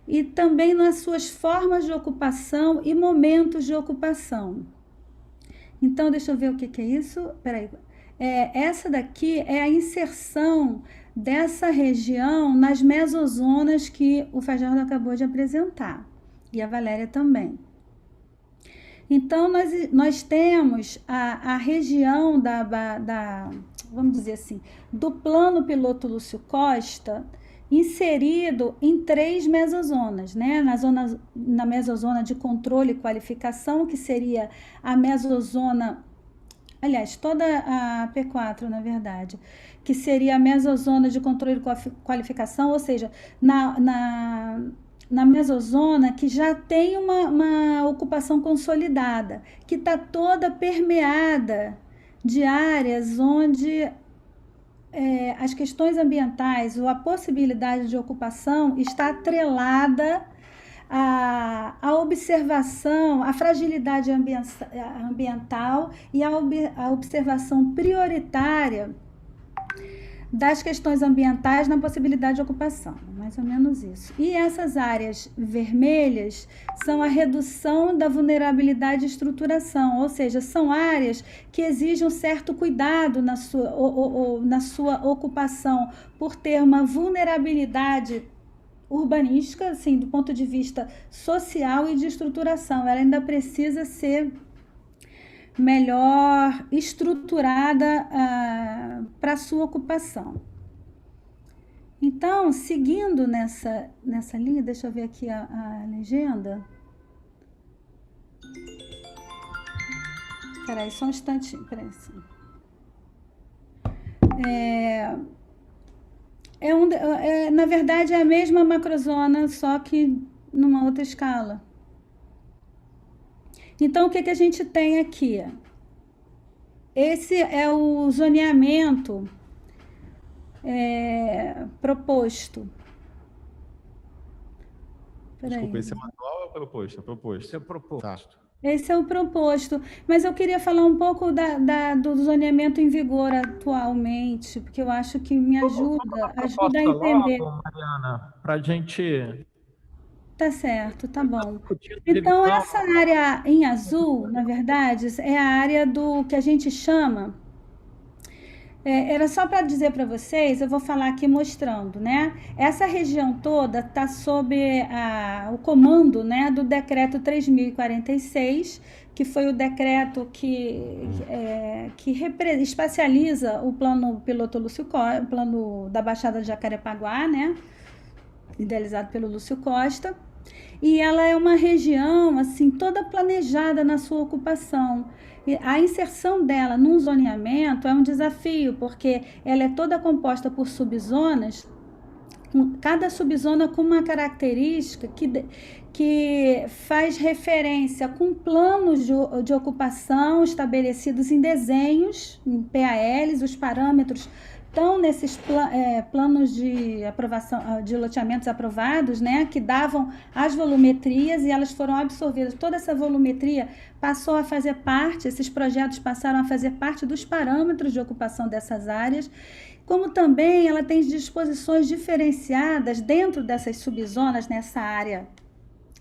e também nas suas formas de ocupação e momentos de ocupação. Então, deixa eu ver o que é isso. Peraí. Essa daqui é a inserção dessa região nas mesozonas que o Fajardo acabou de apresentar, e a Valéria também. Então, nós temos a região vamos dizer assim, do Plano Piloto Lúcio Costa inserido em 3 mesozonas, né? Na mesozona de controle e qualificação, que seria a mesozona, aliás, toda a P4, na verdade, que seria a mesozona de controle e qualificação, ou seja, na mesozona que já tem uma ocupação consolidada, que está toda permeada de áreas onde as questões ambientais ou a possibilidade de ocupação está atrelada à observação, à fragilidade ambiental e à observação prioritária das questões ambientais na possibilidade de ocupação, mais ou menos isso. E essas áreas vermelhas são a redução da vulnerabilidade e estruturação, ou seja, são áreas que exigem um certo cuidado na sua ocupação, por ter uma vulnerabilidade urbanística, assim, do ponto de vista social e de estruturação. Ela ainda precisa ser melhor estruturada para a sua ocupação. Então, seguindo nessa linha, deixa eu ver aqui a legenda. Peraí, só um instantinho, peraí. Na verdade, é a mesma macrozona, só que numa outra escala. Então, o que a gente tem aqui? Esse é o zoneamento proposto. Desculpa, esse é manual ou é proposto? É proposto. Esse é proposto. Tá. Esse é o proposto, mas eu queria falar um pouco do zoneamento em vigor atualmente, porque eu acho que me ajuda a entender. Logo, Mariana, para a gente... Tá certo, tá bom. Então, essa área em azul, na verdade, é a área do que a gente chama... era só para dizer para vocês, eu vou falar aqui mostrando, né? Essa região toda está sob o comando, né, do decreto 3.046, que foi o decreto que espacializa o Plano Piloto Lúcio Costa, o plano da Baixada de Jacarepaguá, né? Idealizado pelo Lúcio Costa. E ela é uma região, assim, toda planejada na sua ocupação. E a inserção dela num zoneamento é um desafio, porque ela é toda composta por subzonas, cada subzona com uma característica que faz referência com planos de ocupação estabelecidos em desenhos, em PALs, os parâmetros estão nesses planos de aprovação, de loteamentos aprovados, né, que davam as volumetrias e elas foram absorvidas. Toda essa volumetria passou a fazer parte, esses projetos passaram a fazer parte dos parâmetros de ocupação dessas áreas, como também ela tem disposições diferenciadas dentro dessas subzonas, nessa área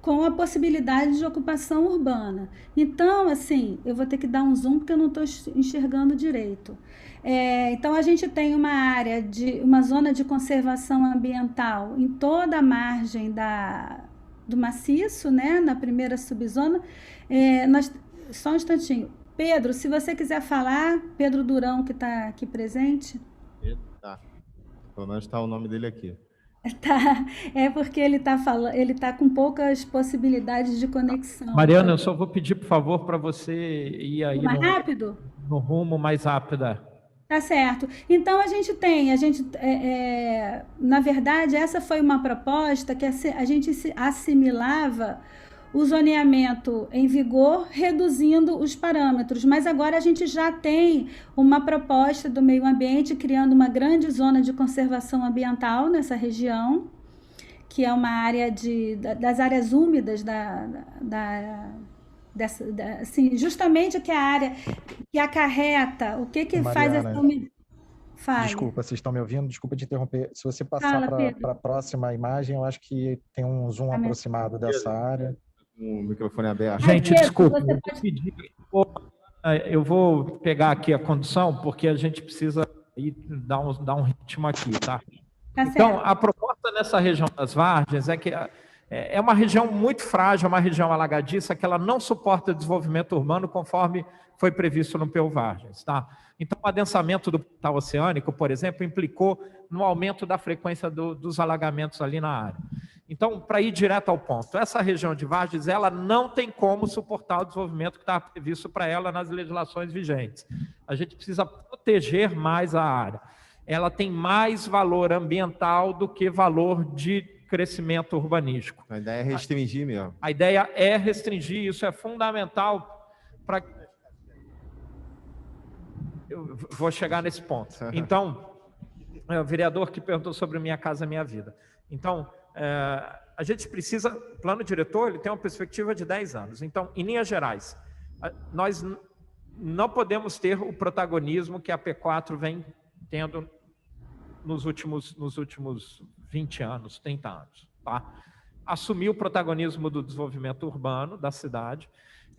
com a possibilidade de ocupação urbana. Então, assim, eu vou ter que dar um zoom porque eu não estou enxergando direito. Então, a gente tem uma zona de conservação ambiental em toda a margem do maciço, né, na primeira subzona. Só um instantinho. Pedro, se você quiser falar, Pedro Durão, que está aqui presente. Tá. Pelo menos está o nome dele aqui. Tá, porque ele está com poucas possibilidades de conexão. Mariana, eu só vou pedir, por favor, para você ir aí mais rápido? No rumo mais rápido. Tá certo. Então, na verdade, essa foi uma proposta que a gente assimilava o zoneamento em vigor, reduzindo os parâmetros. Mas agora a gente já tem uma proposta do meio ambiente, criando uma grande zona de conservação ambiental nessa região, que é uma área das áreas úmidas assim, justamente que é a área que acarreta, o que faz essa umidade. Desculpa, vocês estão me ouvindo? Desculpa te interromper. Se você passar para a próxima imagem, eu acho que tem um zoom aproximado dessa área. O microfone aberto. Gente, desculpa, eu vou pegar aqui a condução, porque a gente precisa dar um ritmo aqui, tá? Então, a proposta nessa região das Várzeas é que é uma região muito frágil, uma região alagadiça, que ela não suporta desenvolvimento urbano conforme foi previsto no PU Várzeas, tá? Então, o adensamento do portal oceânico, por exemplo, implicou no aumento da frequência dos alagamentos ali na área. Então, para ir direto ao ponto, essa região de Várzeas, ela não tem como suportar o desenvolvimento que está previsto para ela nas legislações vigentes. A gente precisa proteger mais a área. Ela tem mais valor ambiental do que valor de crescimento urbanístico. A ideia é restringir mesmo. A ideia é restringir, isso é fundamental para... Eu vou chegar nesse ponto. Então, o vereador que perguntou sobre Minha Casa Minha Vida. Então, a gente precisa, o plano diretor, ele tem uma perspectiva de 10 anos. Então, em linhas gerais, nós não podemos ter o protagonismo que a P4 vem tendo nos últimos 20 anos, 30 anos. Tá? Assumir o protagonismo do desenvolvimento urbano da cidade,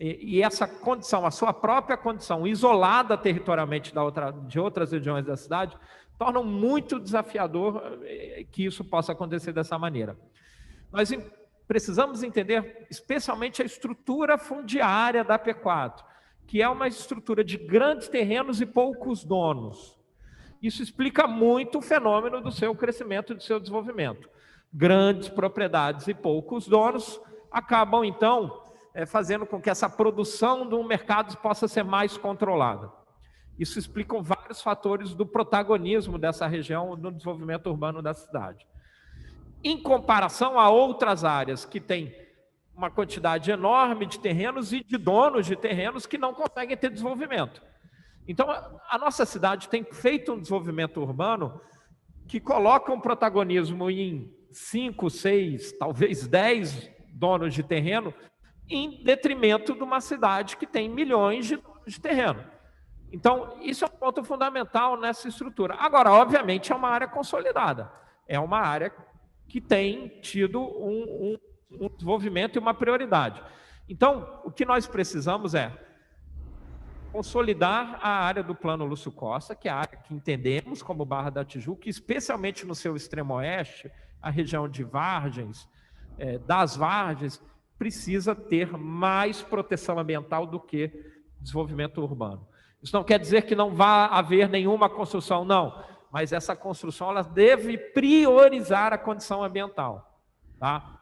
e essa condição, a sua própria condição, isolada territorialmente de outras regiões da cidade, tornam muito desafiador que isso possa acontecer dessa maneira. Nós precisamos entender especialmente a estrutura fundiária da P4, que é uma estrutura de grandes terrenos e poucos donos. Isso explica muito o fenômeno do seu crescimento e do seu desenvolvimento. Grandes propriedades e poucos donos acabam, então, fazendo com que essa produção do mercado possa ser mais controlada. Isso explica vários fatores do protagonismo dessa região no desenvolvimento urbano da cidade. Em comparação a outras áreas que têm uma quantidade enorme de terrenos e de donos de terrenos que não conseguem ter desenvolvimento. Então, a nossa cidade tem feito um desenvolvimento urbano que coloca um protagonismo em 5, 6, talvez 10 donos de terreno, em detrimento de uma cidade que tem milhões de donos de terreno. Então, isso é um ponto fundamental nessa estrutura. Agora, obviamente, é uma área consolidada. É uma área que tem tido um desenvolvimento e uma prioridade. Então, o que nós precisamos é consolidar a área do Plano Lúcio Costa, que é a área que entendemos como Barra da Tijuca, especialmente no seu extremo oeste, a região de Várzeas, das Várzeas, precisa ter mais proteção ambiental do que desenvolvimento urbano. Isso não quer dizer que não vá haver nenhuma construção, não. Mas essa construção ela deve priorizar a condição ambiental. Tá?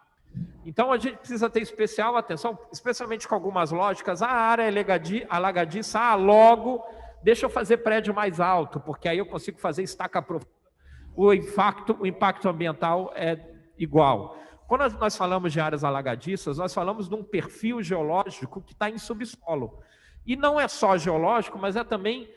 Então, a gente precisa ter especial atenção, especialmente com algumas lógicas. A área é alagadiça, logo, deixa eu fazer prédio mais alto, porque aí eu consigo fazer estaca profunda. O impacto ambiental é igual. Quando nós falamos de áreas alagadiças, nós falamos de um perfil geológico que está em subsolo. E não é só geológico, mas é também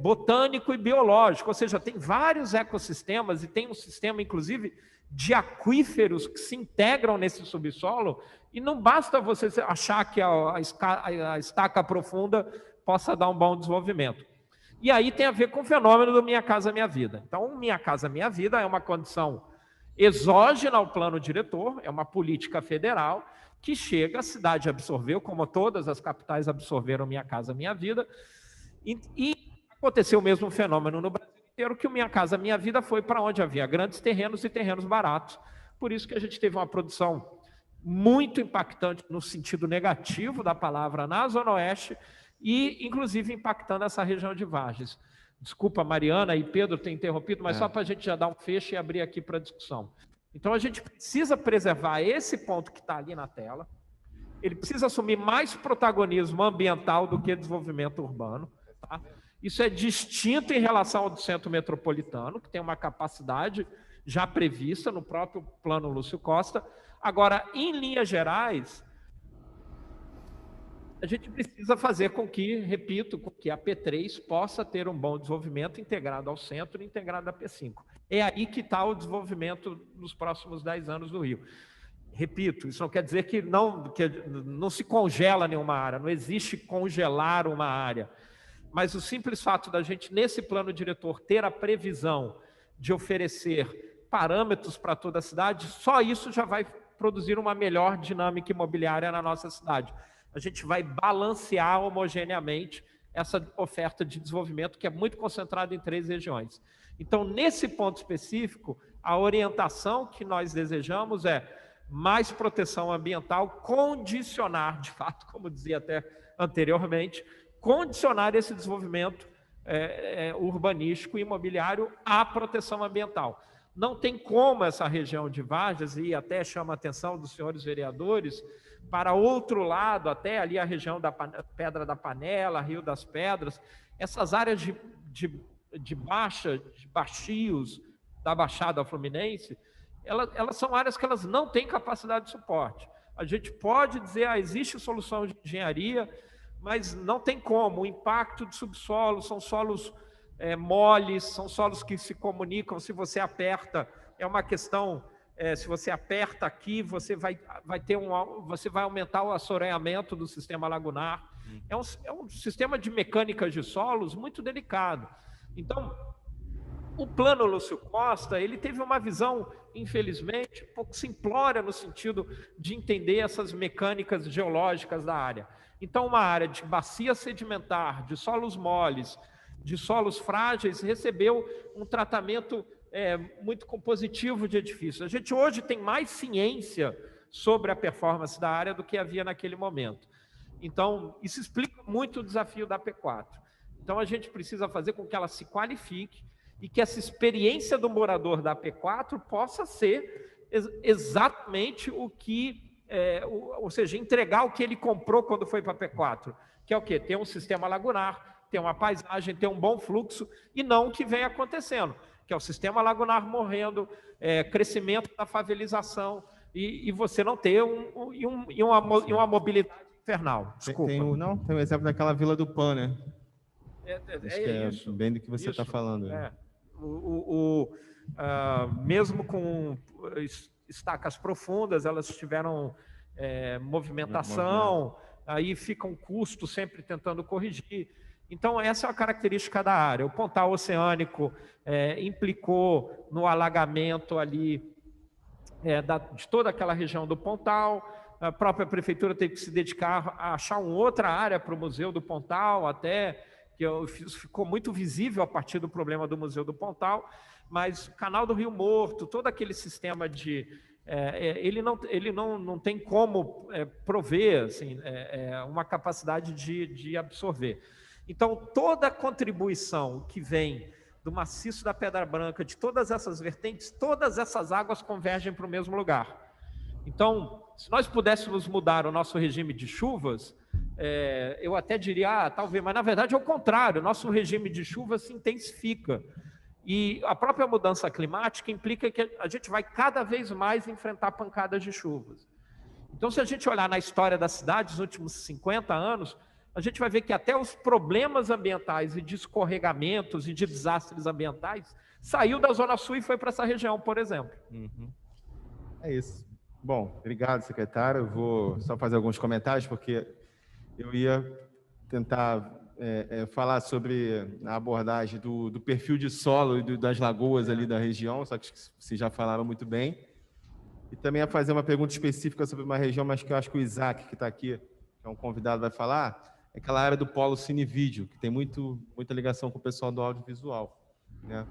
botânico e biológico, ou seja, tem vários ecossistemas e tem um sistema, inclusive, de aquíferos que se integram nesse subsolo, e não basta você achar que a estaca profunda possa dar um bom desenvolvimento. E aí tem a ver com o fenômeno do Minha Casa Minha Vida. Então, Minha Casa Minha Vida é uma condição exógena ao plano diretor, é uma política federal que chega, a cidade absorveu, como todas as capitais absorveram Minha Casa Minha Vida, e aconteceu o mesmo fenômeno no Brasil inteiro, que o Minha Casa Minha Vida foi para onde havia grandes terrenos e terrenos baratos. Por isso que a gente teve uma produção muito impactante no sentido negativo da palavra na Zona Oeste e, inclusive, impactando essa região de Vargens. Desculpa, Mariana e Pedro ter interrompido, mas só para a gente já dar um fecho e abrir aqui para a discussão. Então, a gente precisa preservar esse ponto que está ali na tela. Ele precisa assumir mais protagonismo ambiental do que desenvolvimento urbano. Tá? Isso é distinto em relação ao do centro metropolitano, que tem uma capacidade já prevista no próprio plano Lúcio Costa. Agora, em linhas gerais, a gente precisa fazer com que, repito, com que a P3 possa ter um bom desenvolvimento integrado ao centro e integrado à P5. É aí que está o desenvolvimento nos próximos 10 anos do Rio. Repito, isso não quer dizer que não se congela nenhuma área, não existe congelar uma área. Mas o simples fato da gente, nesse plano diretor, ter a previsão de oferecer parâmetros para toda a cidade, só isso já vai produzir uma melhor dinâmica imobiliária na nossa cidade. A gente vai balancear homogeneamente essa oferta de desenvolvimento que é muito concentrada em 3 regiões. Então, nesse ponto específico, a orientação que nós desejamos é mais proteção ambiental, condicionar, de fato, como dizia até anteriormente, condicionar esse desenvolvimento urbanístico e imobiliário à proteção ambiental. Não tem como essa região de Vargas, e até chama a atenção dos senhores vereadores, para outro lado, até ali a região da Pedra da Panela, Rio das Pedras, essas áreas de baixios da Baixada Fluminense, elas são áreas que elas não têm capacidade de suporte. A gente pode dizer, existe solução de engenharia, mas não tem como. O impacto de subsolo, são solos moles, são solos que se comunicam, se você aperta, é uma questão, se você aperta aqui, você vai aumentar o assoreamento do sistema lagunar. É um sistema de mecânica de solos muito delicado. Então, o plano Lúcio Costa, ele teve uma visão, infelizmente, um pouco simplória no sentido de entender essas mecânicas geológicas da área. Então, uma área de bacia sedimentar, de solos moles, de solos frágeis, recebeu um tratamento muito compositivo de edifícios. A gente hoje tem mais ciência sobre a performance da área do que havia naquele momento. Então, isso explica muito o desafio da P4. Então, a gente precisa fazer com que ela se qualifique e que essa experiência do morador da P4 possa ser exatamente o que, ou seja, entregar o que ele comprou quando foi para a P4, que é o quê? Ter um sistema lagunar, ter uma paisagem, ter um bom fluxo, e não o que vem acontecendo, que é o sistema lagunar morrendo, crescimento da favelização, e você não ter uma mobilidade infernal. Desculpa. Tem um exemplo daquela Vila do Pan, né? Isso. Bem do que você está falando. Mesmo com estacas profundas, elas tiveram movimentação, aí fica um custo sempre tentando corrigir. Então, essa é a característica da área. O Pontal Oceânico implicou no alagamento ali de toda aquela região do Pontal. A própria prefeitura teve que se dedicar a achar uma outra área para o Museu do Pontal, até que isso ficou muito visível a partir do problema do Museu do Pontal, mas o Canal do Rio Morto, todo aquele sistema de... ele não tem como prover assim, uma capacidade de absorver. Então, toda a contribuição que vem do maciço da Pedra Branca, de todas essas vertentes, todas essas águas convergem para o mesmo lugar. Então, se nós pudéssemos mudar o nosso regime de chuvas, eu até diria, talvez, mas na verdade é o contrário, o nosso regime de chuvas se intensifica. E a própria mudança climática implica que a gente vai cada vez mais enfrentar pancadas de chuvas. Então, se a gente olhar na história da cidade, nos últimos 50 anos, a gente vai ver que até os problemas ambientais e de escorregamentos e de desastres ambientais saiu da Zona Sul e foi para essa região, por exemplo. Uhum. É isso. Bom, obrigado, secretário. Eu vou só fazer alguns comentários, porque eu ia tentar falar sobre a abordagem do perfil de solo e das lagoas ali da região, só que vocês já falaram muito bem. E também a fazer uma pergunta específica sobre uma região, mas que eu acho que o Isaac, que está aqui, que é um convidado, vai falar, é aquela área do polo cine-vídeo, que tem muita ligação com o pessoal do audiovisual, né?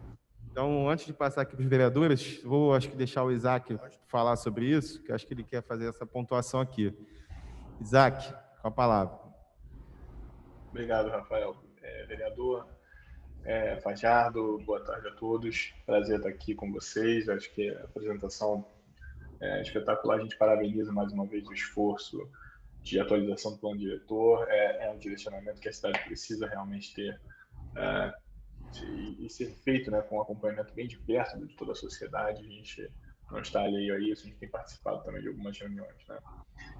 Então, antes de passar aqui para os vereadores, vou, acho que, deixar o Isaac falar sobre isso, que acho que ele quer fazer essa pontuação aqui. Isaac, com a palavra. Obrigado, Rafael. Vereador Fajardo, boa tarde a todos. Prazer estar aqui com vocês. Acho que a apresentação é espetacular. A gente parabeniza mais uma vez o esforço de atualização do plano diretor. É um direcionamento que a cidade precisa realmente ter e ser feito, né, com um acompanhamento bem de perto de toda a sociedade. A gente não está alheio a isso, a gente tem participado também de algumas reuniões, né?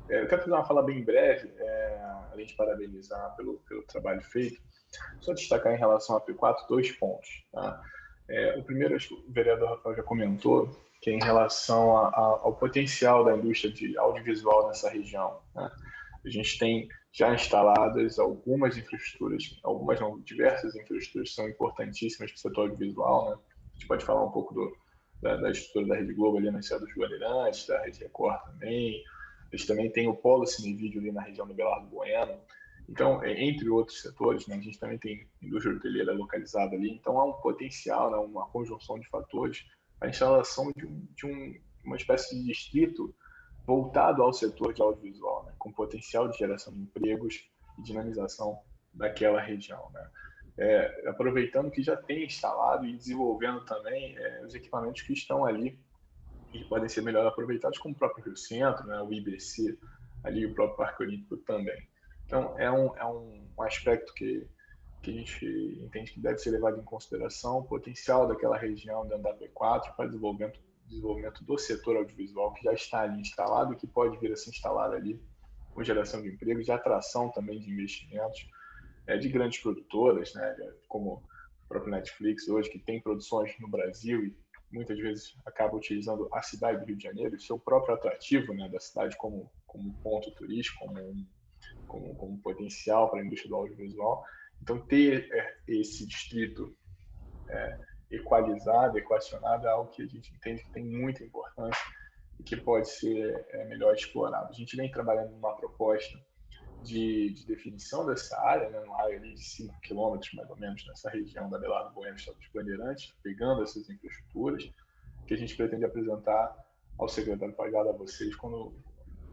Eu quero fazer uma fala bem breve, além de parabenizar pelo trabalho feito, só destacar em relação à P4 2 pontos. Tá? O primeiro, acho que o vereador Rafael já comentou, que é em relação ao potencial da indústria de audiovisual nessa região. Né? A gente tem já instaladas algumas infraestruturas, algumas não, diversas infraestruturas são importantíssimas para o setor audiovisual. Né? A gente pode falar um pouco da estrutura da Rede Globo ali na Serra dos Bandeirantes, da Rede Record também. A gente também tem o Polo Cinevídeo ali na região do Belardo Bueno. Então, entre outros setores, né, a gente também tem indústria hoteleira localizada ali. Então, há um potencial, né, uma conjunção de fatores, a instalação de uma espécie de distrito voltado ao setor de audiovisual, né, com potencial de geração de empregos e dinamização daquela região. Né. Aproveitando que já tem instalado e desenvolvendo também os equipamentos que estão ali e podem ser melhor aproveitados, como o próprio Rio Centro, né, o IBC, ali o próprio Parque Olímpico também. Então, é um aspecto que a gente entende que deve ser levado em consideração, o potencial daquela região dentro da P4 para desenvolvimento do setor audiovisual, que já está ali instalado e que pode vir a se instalar ali com geração de empregos, de atração também de investimentos, de grandes produtoras, né, como o próprio Netflix hoje, que tem produções no Brasil e muitas vezes acaba utilizando a cidade do Rio de Janeiro, o seu próprio atrativo, né, da cidade como ponto turístico, como potencial para a indústria do audiovisual. Então, ter esse distrito equacionado é algo que a gente entende que tem muita importância e que pode ser melhor explorado. A gente vem trabalhando numa proposta de definição dessa área, né, numa área de 5 quilômetros, mais ou menos, nessa região da Belardo Bueno, Estado dos Bandeirantes, pegando essas infraestruturas, que a gente pretende apresentar ao secretário Fajardo, a vocês, quando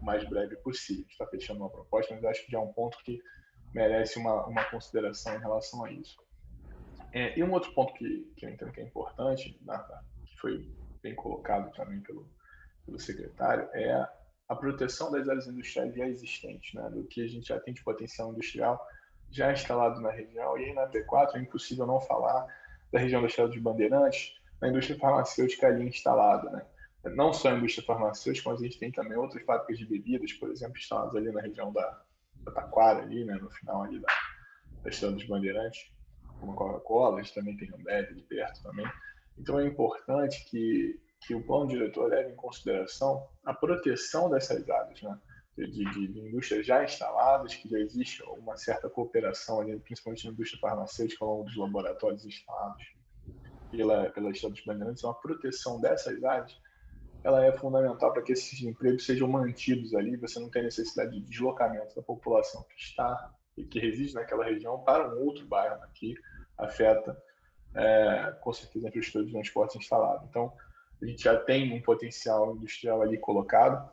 o mais breve possível. A gente está fechando uma proposta, mas acho que já é um ponto que merece uma consideração em relação a isso. E um outro ponto que eu entendo que é importante, que foi bem colocado também pelo secretário, é a proteção das áreas industriais já existentes, né, do que a gente já tem de potencial industrial já instalado na região. E aí na P4 é impossível não falar da região da Estrada dos Bandeirantes, da indústria farmacêutica ali instalada, né? Não só a indústria farmacêutica, mas a gente tem também outras fábricas de bebidas, por exemplo, instaladas ali na região da Taquara, ali, né, no final ali da Estrada dos Bandeirantes, como a Coca-Cola. A gente também tem Ambev ali perto também. Então é importante que o plano diretor leve em consideração a proteção dessas áreas, né, de indústrias já instaladas, que já existe uma certa cooperação ali, principalmente na indústria farmacêutica, ao longo dos laboratórios instalados pela Estrada dos Bandeirantes. Então, a proteção dessas áreas ela é fundamental para que esses empregos sejam mantidos ali, você não tem necessidade de deslocamento da população que está e que reside naquela região para um outro bairro, né, que afeta, com certeza, a infraestrutura de transporte instalada. Então, a gente já tem um potencial industrial ali colocado,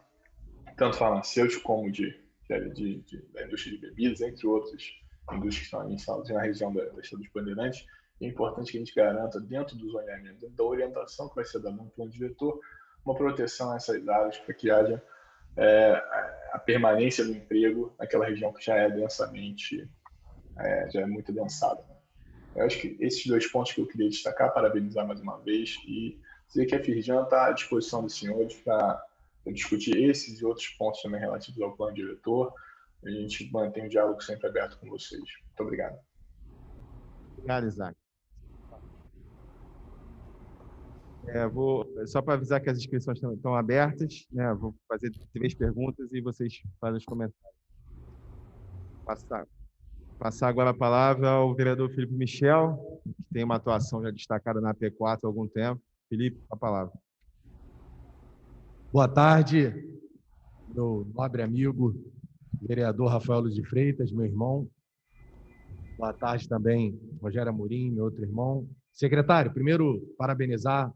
tanto farmacêutico como da indústria de bebidas, entre outras indústrias que estão ali instaladas na região da Estrada dos Bandeirantes. É importante que a gente garanta, dentro do zoneamento, dentro da orientação que vai ser dada no plano diretor, uma proteção a essas áreas para que haja a permanência do emprego naquela região que já é densamente, já é muito densada. Né? Eu acho que esses dois pontos que eu queria destacar, parabenizar mais uma vez e dizer que a Firjan está à disposição dos senhores para discutir esses e outros pontos também relativos ao plano diretor. A gente mantém o diálogo sempre aberto com vocês. Muito obrigado. Obrigado, Isaac. Só para avisar que as inscrições estão abertas, né? Vou fazer 3 perguntas e vocês fazem os comentários. Passar. Passar agora a palavra ao vereador Felipe Michel, que tem uma atuação já destacada na P4 há algum tempo. Felipe, a palavra. Boa tarde, meu nobre amigo, vereador Rafael Luz de Freitas, meu irmão. Boa tarde também, Rogério Amorim, meu outro irmão. Secretário, primeiro, parabenizar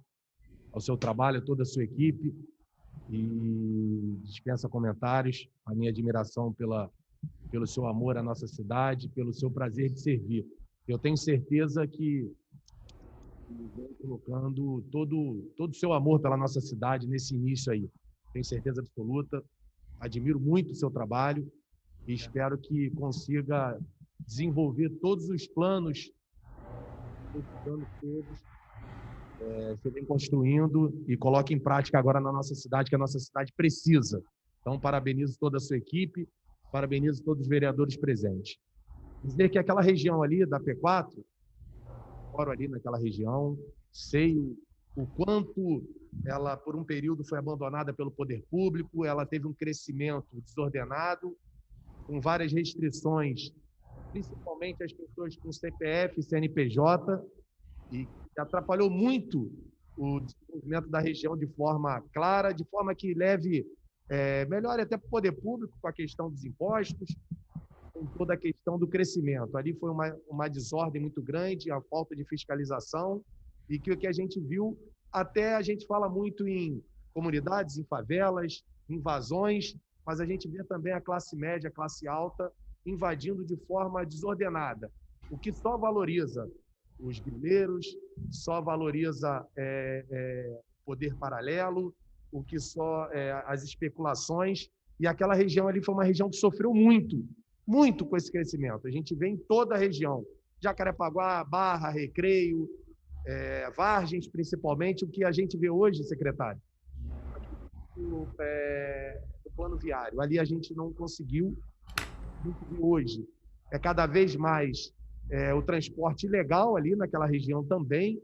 ao seu trabalho, a toda a sua equipe, e dispensa comentários, a minha admiração pelo seu amor à nossa cidade, pelo seu prazer de servir. Eu tenho certeza que vem colocando todo o seu amor pela nossa cidade nesse início aí. Tenho certeza absoluta, admiro muito o seu trabalho e espero que consiga desenvolver todos os planos todos você vem construindo e coloque em prática agora na nossa cidade, que a nossa cidade precisa. Então, parabenizo toda a sua equipe, parabenizo todos os vereadores presentes. Dizer que aquela região ali da P4, moro ali naquela região, sei o quanto ela, por um período, foi abandonada pelo poder público, ela teve um crescimento desordenado, com várias restrições, principalmente as pessoas com CPF e CNPJ, e atrapalhou muito o desenvolvimento da região de forma clara, de forma que leve, melhore até para o poder público com a questão dos impostos, com toda a questão do crescimento. Ali foi uma desordem muito grande, a falta de fiscalização, e que o que a gente viu, até a gente fala muito em comunidades, em favelas, invasões, mas a gente vê também a classe média, a classe alta, invadindo de forma desordenada, o que só valoriza os grileiros, só valoriza poder paralelo, o que só as especulações, e aquela região ali foi uma região que sofreu muito com esse crescimento. A gente vê em toda a região, Jacarepaguá, Barra, Recreio, Vargens principalmente, o que a gente vê hoje, secretário, no plano viário, ali a gente não conseguiu, hoje é cada vez mais o transporte ilegal ali naquela região também,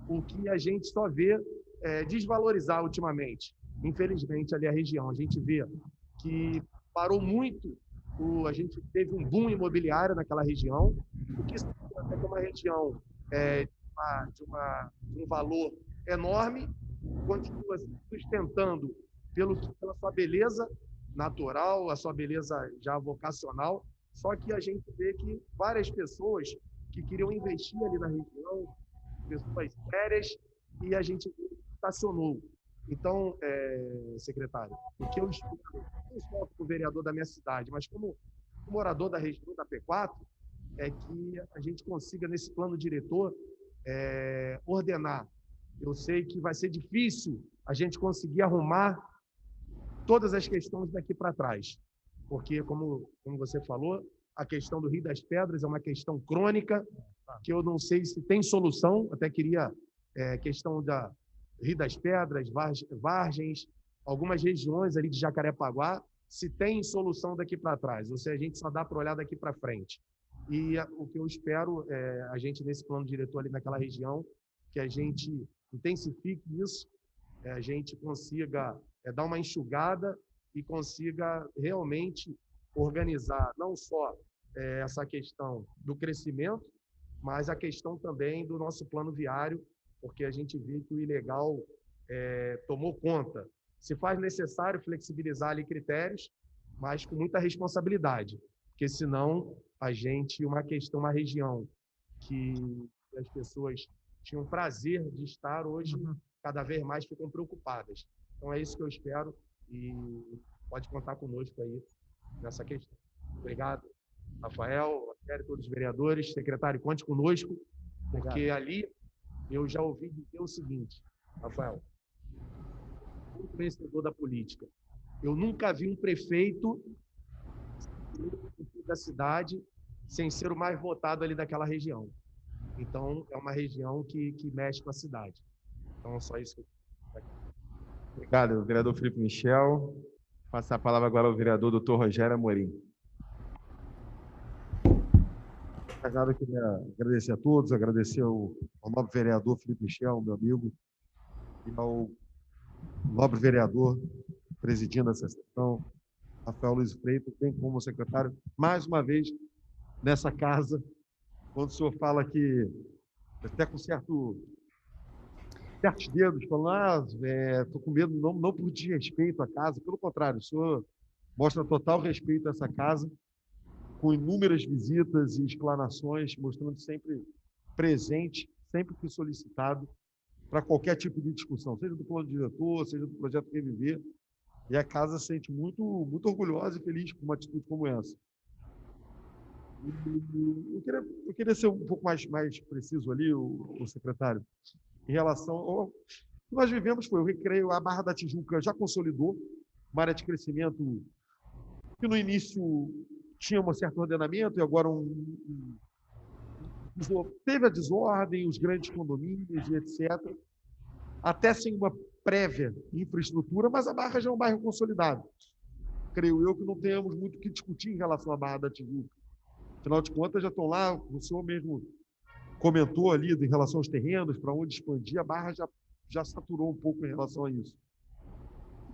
o que a gente só vê desvalorizar ultimamente. Infelizmente, ali a região, a gente vê que parou muito, a gente teve um boom imobiliário naquela região, o que é uma região de um valor enorme, continua se sustentando pela sua beleza natural, a sua beleza já vocacional, só que a gente vê que várias pessoas que queriam investir ali na região, pessoas sérias, e a gente estacionou. Então, secretário, o que eu espero, não só como vereador da minha cidade, mas como morador da região da P4, é que a gente consiga, nesse plano diretor, ordenar. Eu sei que vai ser difícil a gente conseguir arrumar todas as questões daqui para trás, porque, como você falou, a questão do Rio das Pedras é uma questão crônica, que eu não sei se tem solução, até queria questão da Rio das Pedras, Vargens, algumas regiões ali de Jacarepaguá, se tem solução daqui para trás, ou se a gente só dá para olhar daqui para frente. E o que eu espero, a gente nesse plano diretor ali naquela região, que a gente intensifique isso, a gente consiga dar uma enxugada e consiga realmente organizar não só essa questão do crescimento, mas a questão também do nosso plano viário, porque a gente vê que o ilegal tomou conta. Se faz necessário flexibilizar ali critérios, mas com muita responsabilidade, porque senão a gente, uma região que as pessoas tinham prazer de estar hoje, cada vez mais ficam preocupadas. Então é isso que eu espero e pode contar conosco aí nessa questão. Obrigado, Rafael, Rogério, todos os vereadores, secretário, conte conosco, porque ali eu já ouvi dizer o seguinte, Rafael, muito conhecedor da política, eu nunca vi um prefeito da cidade sem ser o mais votado ali daquela região. Então, é uma região que mexe com a cidade. Então, só isso. Obrigado, vereador Felipe Michel. Passar a palavra agora ao vereador doutor Rogério Amorim. Eu queria agradecer a todos, agradecer ao nobre vereador Felipe Michel, meu amigo, e ao nobre vereador presidindo essa sessão, Rafael Luz Freitas, bem como o secretário, mais uma vez nessa casa, quando o senhor fala que, até com certos dedos, falando, estou com medo, não por desrespeito à casa, pelo contrário, o senhor mostra total respeito a essa casa, com inúmeras visitas e explanações, mostrando sempre presente, sempre que solicitado, para qualquer tipo de discussão, seja do plano diretor, seja do projeto Reviver, e a casa se sente muito, muito orgulhosa e feliz com uma atitude como essa. Eu queria ser um pouco mais preciso ali, o secretário, em relação ao que nós vivemos foi o Recreio, a Barra da Tijuca já consolidou uma área de crescimento que no início tinha um certo ordenamento e agora teve a desordem, os grandes condomínios e etc. Até sem uma prévia infraestrutura, mas a Barra já é um bairro consolidado. Creio eu que não tenhamos muito o que discutir em relação à Barra da Tijuca. Afinal de contas, já estão lá, o senhor mesmo comentou ali em relação aos terrenos, para onde expandir, a Barra já saturou um pouco em relação a isso.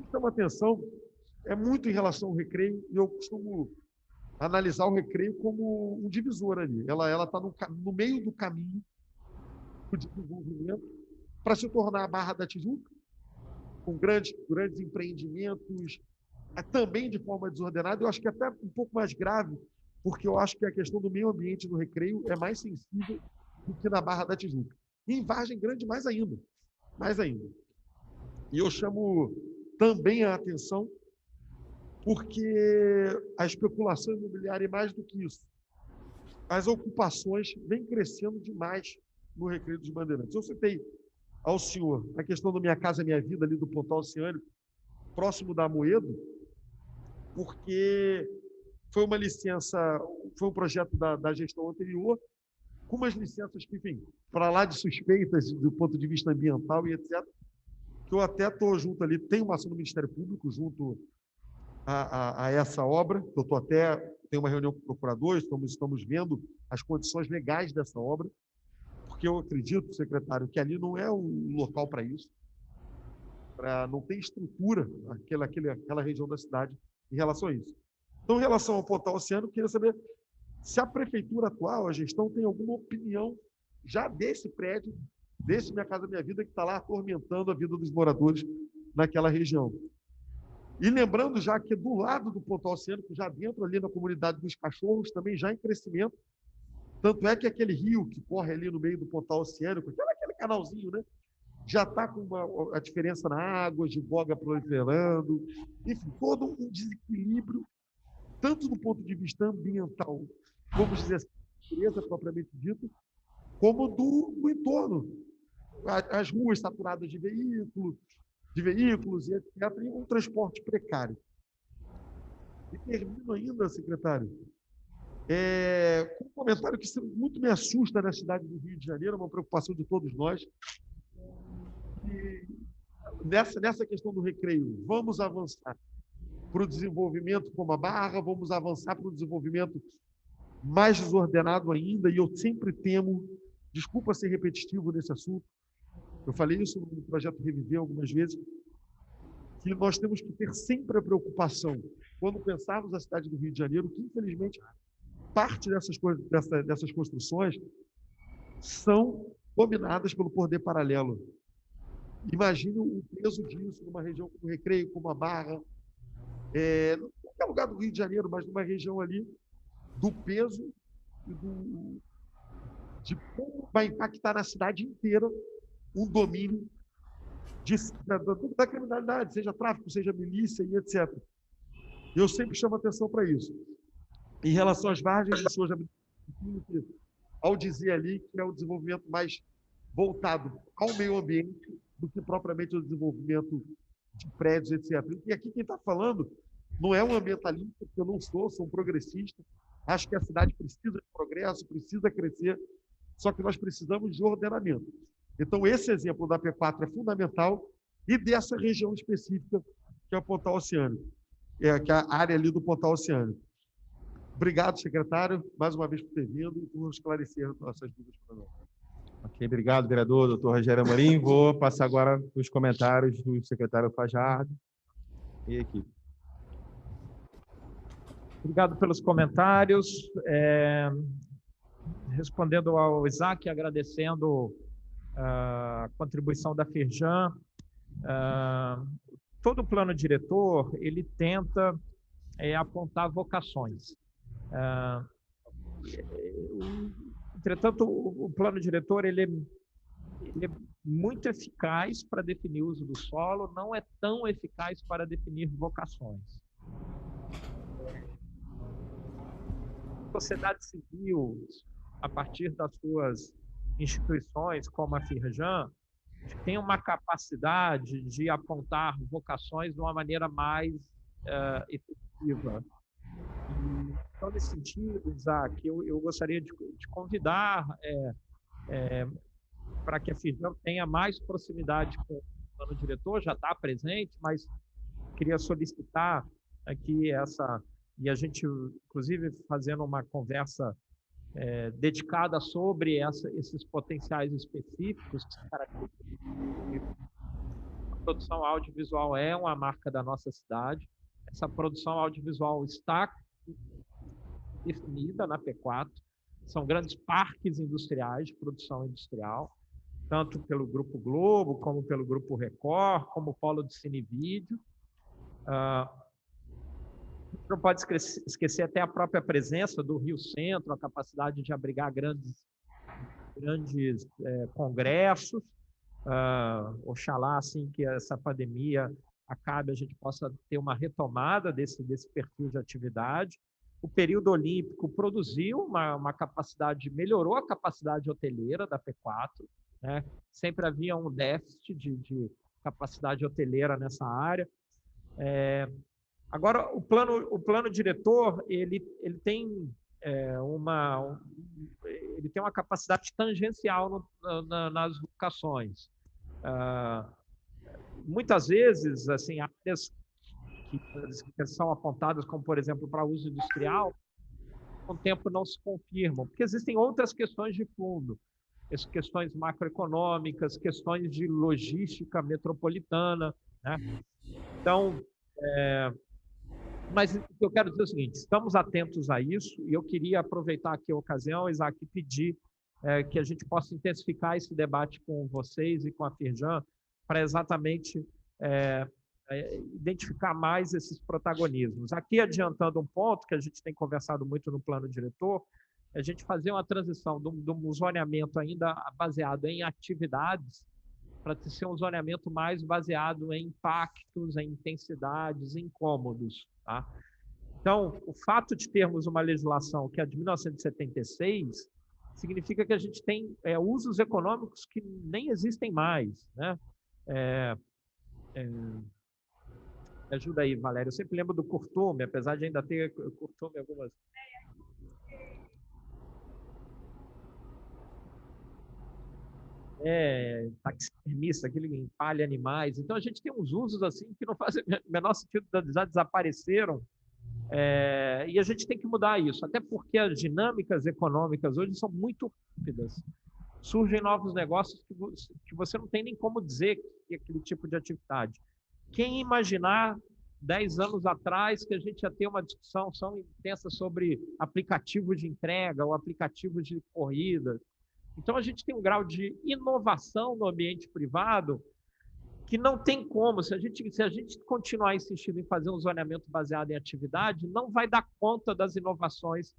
Então, a atenção é muito em relação ao Recreio, e eu costumo analisar o Recreio como um divisor ali. Ela está no meio do caminho do desenvolvimento para se tornar a Barra da Tijuca, com grandes empreendimentos, também de forma desordenada. Eu acho que é até um pouco mais grave, porque eu acho que a questão do meio ambiente no Recreio é mais sensível do que na Barra da Tijuca. E em Vargem Grande, mais ainda. Mais ainda. E eu chamo também a atenção porque a especulação imobiliária é mais do que isso. As ocupações vêm crescendo demais no Recreio dos Bandeirantes. Eu citei ao senhor a questão do Minha Casa Minha Vida, ali do Pontal Oceânico, próximo da Amoedo, porque foi uma licença, foi um projeto da gestão anterior, com umas licenças que, enfim, para lá de suspeitas do ponto de vista ambiental e etc., que eu até estou junto ali, tem uma ação do Ministério Público junto a essa obra, eu estou até, tenho uma reunião com o procurador, estamos vendo as condições legais dessa obra, porque eu acredito, secretário, que ali não é um local para isso, não tem estrutura aquela região da cidade em relação a isso. Então, em relação ao Pontal Oceânico, eu queria saber se a prefeitura atual, a gestão, tem alguma opinião já desse prédio, desse Minha Casa Minha Vida, que está lá atormentando a vida dos moradores naquela região. E lembrando já que do lado do Pontal Oceânico, já dentro ali na comunidade dos cachorros, também já em crescimento, tanto é que aquele rio que corre ali no meio do Pontal Oceânico, aquele canalzinho, né? Já está com a diferença na água, de boga proliferando, enfim, todo um desequilíbrio, tanto do ponto de vista ambiental, vamos dizer assim, natureza propriamente dita, como do entorno. As ruas saturadas de veículos e etc., e um transporte precário. E termino ainda, secretário, com um comentário que muito me assusta na cidade do Rio de Janeiro, uma preocupação de todos nós. E nessa questão do Recreio, vamos avançar para o desenvolvimento como a Barra, vamos avançar para o desenvolvimento mais desordenado ainda, e eu sempre temo, desculpa ser repetitivo nesse assunto, eu falei isso no projeto Reviver algumas vezes, que nós temos que ter sempre a preocupação, quando pensarmos a cidade do Rio de Janeiro, que infelizmente parte dessas construções são dominadas pelo poder paralelo. Imagine o peso disso numa região como o Recreio, como a Barra, não em qualquer lugar do Rio de Janeiro, mas numa região ali, do peso e de como vai impactar na cidade inteira um domínio da criminalidade, seja tráfico, seja milícia e etc. Eu sempre chamo atenção para isso. Em relação às vargens, o senhor já me disse, ao dizer ali que é o desenvolvimento mais voltado ao meio ambiente do que propriamente o desenvolvimento de prédios, etc. E aqui quem está falando não é um ambientalista, porque eu não sou um progressista. Acho que a cidade precisa de progresso, precisa crescer, só que nós precisamos de ordenamento. Então, esse exemplo da P4 é fundamental, e dessa região específica, que é o Pontal Oceânico, que é a área ali do Pontal Oceânico. Obrigado, secretário, mais uma vez por ter vindo e por esclarecer nossas dúvidas para nós. Ok, obrigado, vereador, doutor Rogério Amorim. Vou passar agora os comentários do secretário Fajardo e equipe. Obrigado pelos comentários. Respondendo ao Isaac, agradecendo a contribuição da Firjan. Todo o plano diretor, ele tenta apontar vocações. Entretanto, o plano diretor ele é muito eficaz para definir o uso do solo, não é tão eficaz para definir vocações. A sociedade civil, a partir das suas instituições, como a Firjan, tem uma capacidade de apontar vocações de uma maneira mais efetiva. Então, nesse sentido, Isaac, eu gostaria de convidar para que a Firjan tenha mais proximidade com o plano diretor, já está presente, mas queria solicitar aqui e a gente, inclusive, fazendo uma conversa dedicada sobre esses potenciais específicos que se caracterizam. A produção audiovisual é uma marca da nossa cidade. Essa produção audiovisual está definida na P4. São grandes parques industriais de produção industrial, tanto pelo Grupo Globo, como pelo Grupo Record, como o Polo de Cine e Vídeo. Não pode esquecer até a própria presença do Rio Centro, a capacidade de abrigar grandes congressos. Oxalá, assim, que essa pandemia acabe, a gente possa ter uma retomada desse perfil de atividade. O período olímpico produziu uma capacidade, melhorou a capacidade hoteleira da P4, né? Sempre havia um déficit de capacidade hoteleira nessa área. Agora, o plano diretor ele tem uma capacidade tangencial nas vocações. Muitas vezes, assim, áreas que são apontadas como, por exemplo, para uso industrial, com o tempo não se confirmam, porque existem outras questões de fundo, questões macroeconômicas, questões de logística metropolitana, né? Então, mas o que eu quero dizer é o seguinte: estamos atentos a isso, e eu queria aproveitar aqui a ocasião, Isaac, e pedir que a gente possa intensificar esse debate com vocês e com a Firjan, para exatamente identificar mais esses protagonismos. Aqui, adiantando um ponto que a gente tem conversado muito no plano diretor, a gente fazer uma transição de um zoneamento ainda baseado em atividades para ser um zoneamento mais baseado em impactos, em intensidades, em incômodos. Tá? Então, o fato de termos uma legislação que é de 1976 significa que a gente tem usos econômicos que nem existem mais, né? Ajuda aí, Valério. Eu sempre lembro do curtume, apesar de ainda ter curtume algumas... taxidermista, aquele que empalha animais. Então, a gente tem uns usos assim que não fazem o menor sentido, já desapareceram, e a gente tem que mudar isso, até porque as dinâmicas econômicas hoje são muito rápidas. Surgem novos negócios que você não tem nem como dizer que é aquele tipo de atividade. Quem imaginar 10 anos atrás que a gente ia ter uma discussão intensa sobre aplicativos de entrega ou aplicativos de corrida? Então, a gente tem um grau de inovação no ambiente privado que não tem como. Se a gente continuar insistindo em fazer um zoneamento baseado em atividade, não vai dar conta das inovações